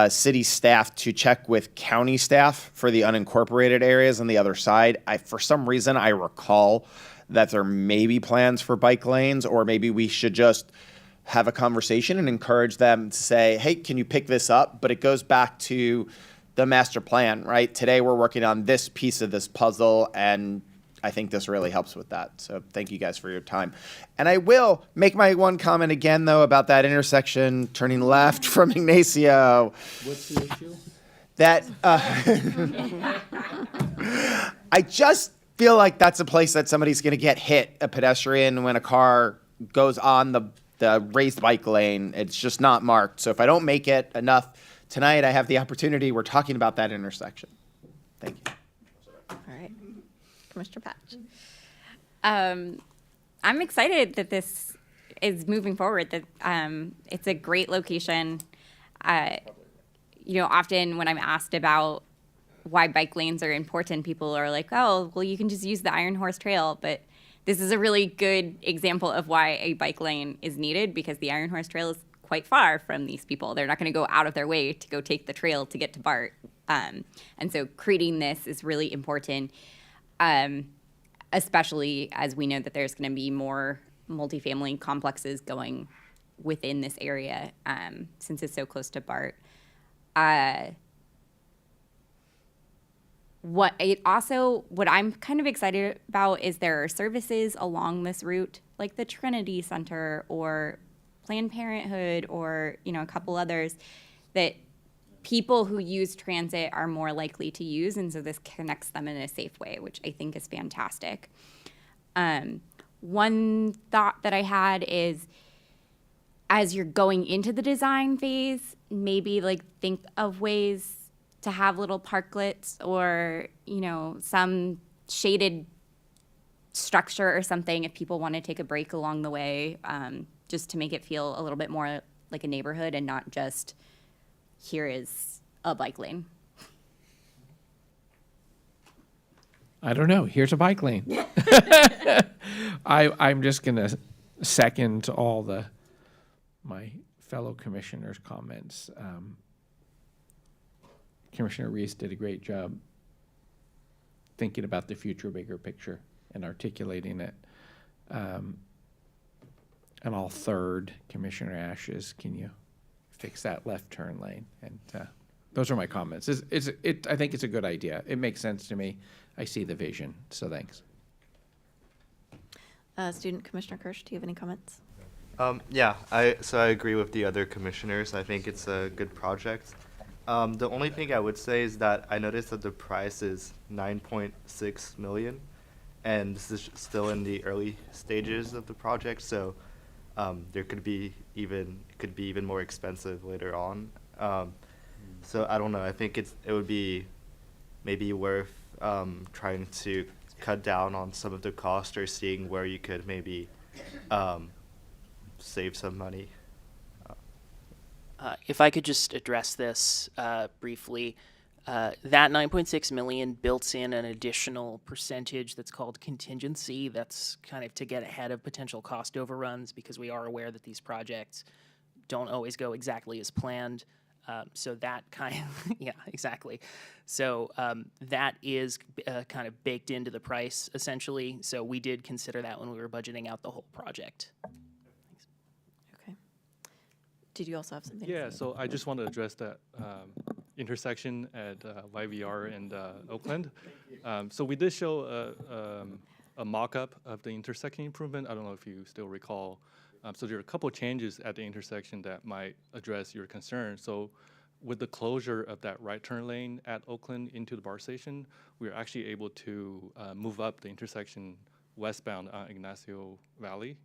city staff to check with county staff for the unincorporated areas on the other side. For some reason, I recall that there may be plans for bike lanes, or maybe we should just have a conversation and encourage them to say, hey, can you pick this up? But it goes back to the master plan, right? Today we're working on this piece of this puzzle, and I think this really helps with that. So thank you guys for your time. And I will make my one comment again, though, about that intersection turning left from Ignacio. What's the issue? That I just feel like that's a place that somebody's going to get hit, a pedestrian, when a car goes on the raised bike lane. It's just not marked. So if I don't make it enough tonight, I have the opportunity. We're talking about that intersection. Thank you. All right. Commissioner Patch. I'm excited that this is moving forward, that it's a great location. Often when I'm asked about why bike lanes are important, people are like, oh, well, you can just use the Iron Horse Trail. But this is a really good example of why a bike lane is needed, because the Iron Horse Trail is quite far from these people. They're not going to go out of their way to go take the trail to get to BART. And so creating this is really important, especially as we know that there's going to be more multifamily complexes going within this area, since it's so close to BART. What I'm kind of excited about is there are services along this route, like the Trinity Center or Planned Parenthood or, a couple others that people who use transit are more likely to use. And so this connects them in a safe way, which I think is fantastic. One thought that I had is, as you're going into the design phase, maybe think of ways to have little parklets or, some shaded structure or something if people want to take a break along the way, just to make it feel a little bit more like a neighborhood and not just here is a bike lane. I don't know. Here's a bike lane. I'm just going to second all my fellow commissioners' comments. Commissioner Reese did a great job thinking about the future bigger picture and articulating it. And I'll third Commissioner Ash's, can you fix that left turn lane? And those are my comments. I think it's a good idea. It makes sense to me. I see the vision, so thanks. Student Commissioner Kirsch, do you have any comments? Yeah, I agree with the other commissioners. I think it's a good project. The only thing I would say is that I noticed that the price is $9.6 million, and this is still in the early stages of the project, so it could be even more expensive later on. So I don't know. I think it would be maybe worth trying to cut down on some of the cost or seeing where you could maybe save some money. If I could just address this briefly, that 9.6 million built in an additional percentage that's called contingency. That's kind of to get ahead of potential cost overruns, because we are aware that these projects don't always go exactly as planned. So that kind of, yeah, exactly. So that is kind of baked into the price, essentially. So we did consider that when we were budgeting out the whole project. Okay. Did you also have something? Yeah, so I just want to address that intersection at YVR and Oakland. So we did show a mock-up of the intersection improvement. I don't know if you still recall. So there are a couple of changes at the intersection that might address your concern. So with the closure of that right turn lane at Oakland into the BART station, we were actually able to move up the intersection westbound on Ignacio Valley.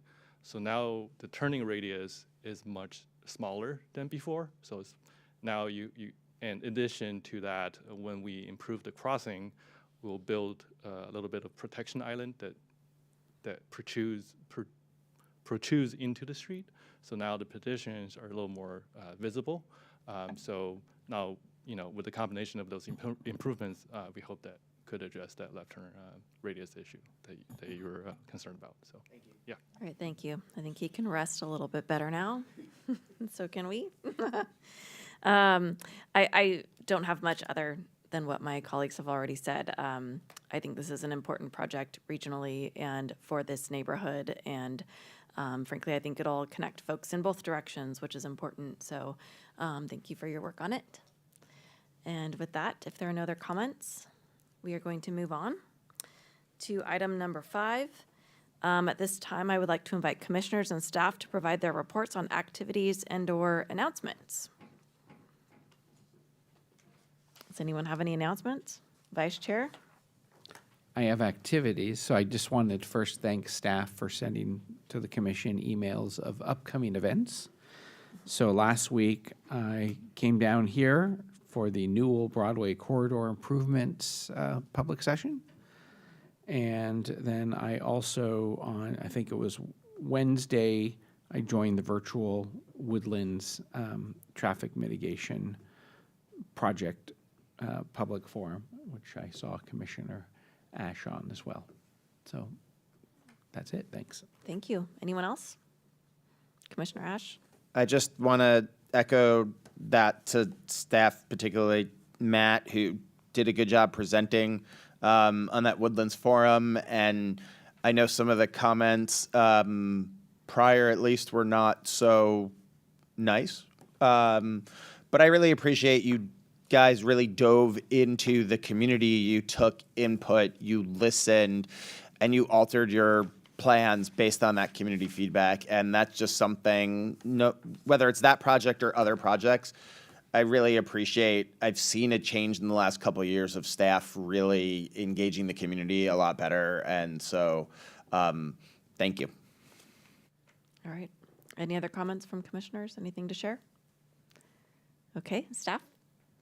So now the turning radius is much smaller than before. So it's now and in addition to that, when we improve the crossing, we'll build a little bit of protection island that protrudes into the street. So now the pedestrians are a little more visible. So now, with the combination of those improvements, we hope that could address that left turn radius issue that you were concerned about. So, thank you. Yeah. All right, thank you. I think he can rest a little bit better now. So can we? I don't have much other than what my colleagues have already said. I think this is an important project regionally and for this neighborhood. And frankly, I think it'll connect folks in both directions, which is important. So thank you for your work on it. And with that, if there are no other comments, we are going to move on to item number 5. At this time, I would like to invite commissioners and staff to provide their reports on activities and/or announcements. Does anyone have any announcements? Vice Chair? I have activities, so I just wanted to first thank staff for sending to the commission emails of upcoming events. So last week, I came down here for the Newell Broadway Corridor Improvements public session. And then I also, on, I think it was Wednesday, I joined the virtual Woodlands traffic mitigation project public forum, which I saw Commissioner Ash on as well. So that's it. Thanks. Thank you. Anyone else? Commissioner Ash? I just want to echo that to staff, particularly Matt, who did a good job presenting on that Woodlands forum. And I know some of the comments prior, at least, were not so nice. But I really appreciate you guys really dove into the community. You took input, you listened, and you altered your plans based on that community feedback. And that's just something, whether it's that project or other projects, I really appreciate. I've seen a change in the last couple of years of staff really engaging the community a lot better. And so, thank you. All right. Any other comments from commissioners? Anything to share? Okay, staff?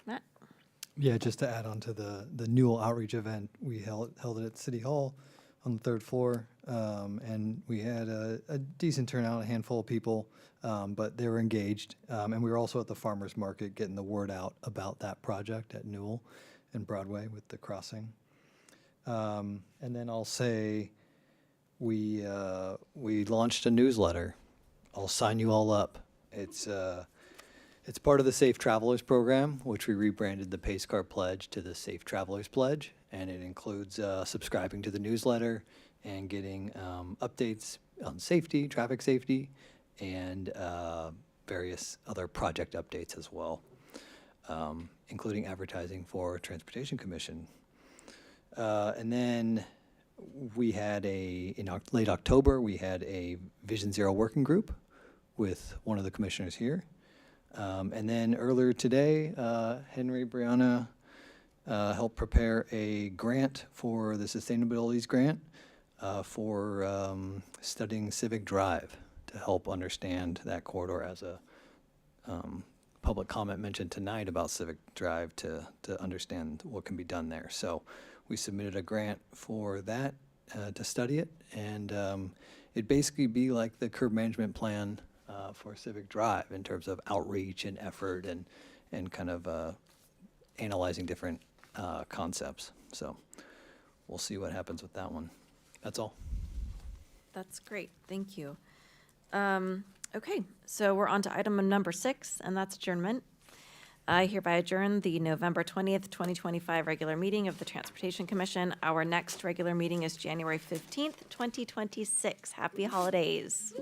Matt? Yeah, just to add on to the Newell outreach event, we held it at City Hall on the 3rd floor, and we had a decent turnout, a handful of people, but they were engaged. And we were also at the farmers market getting the word out about that project at Newell and Broadway with the crossing. And then I'll say we launched a newsletter. I'll sign you all up. It's part of the Safe Travelers program, which we rebranded the Pace Car Pledge to the Safe Travelers Pledge, and it includes subscribing to the newsletter and getting updates on safety, traffic safety, and various other project updates as well, including advertising for Transportation Commission. And then we had in late October, we had a Vision Zero working group with one of the commissioners here. And then earlier today, Henry Brianna helped prepare a grant for the Sustainabilities Grant for studying Civic Drive to help understand that corridor, as a public comment mentioned tonight about Civic Drive, to understand what can be done there. So we submitted a grant for that to study it, and it'd basically be like the curb management plan for Civic Drive in terms of outreach and effort and kind of analyzing different concepts. So we'll see what happens with that one. That's all. That's great. Thank you. Okay, so we're on to item number 6, and that's adjournment. I hereby adjourn the November 20th, 2025 regular meeting of the Transportation Commission. Our next regular meeting is January 15th, 2026. Happy holidays.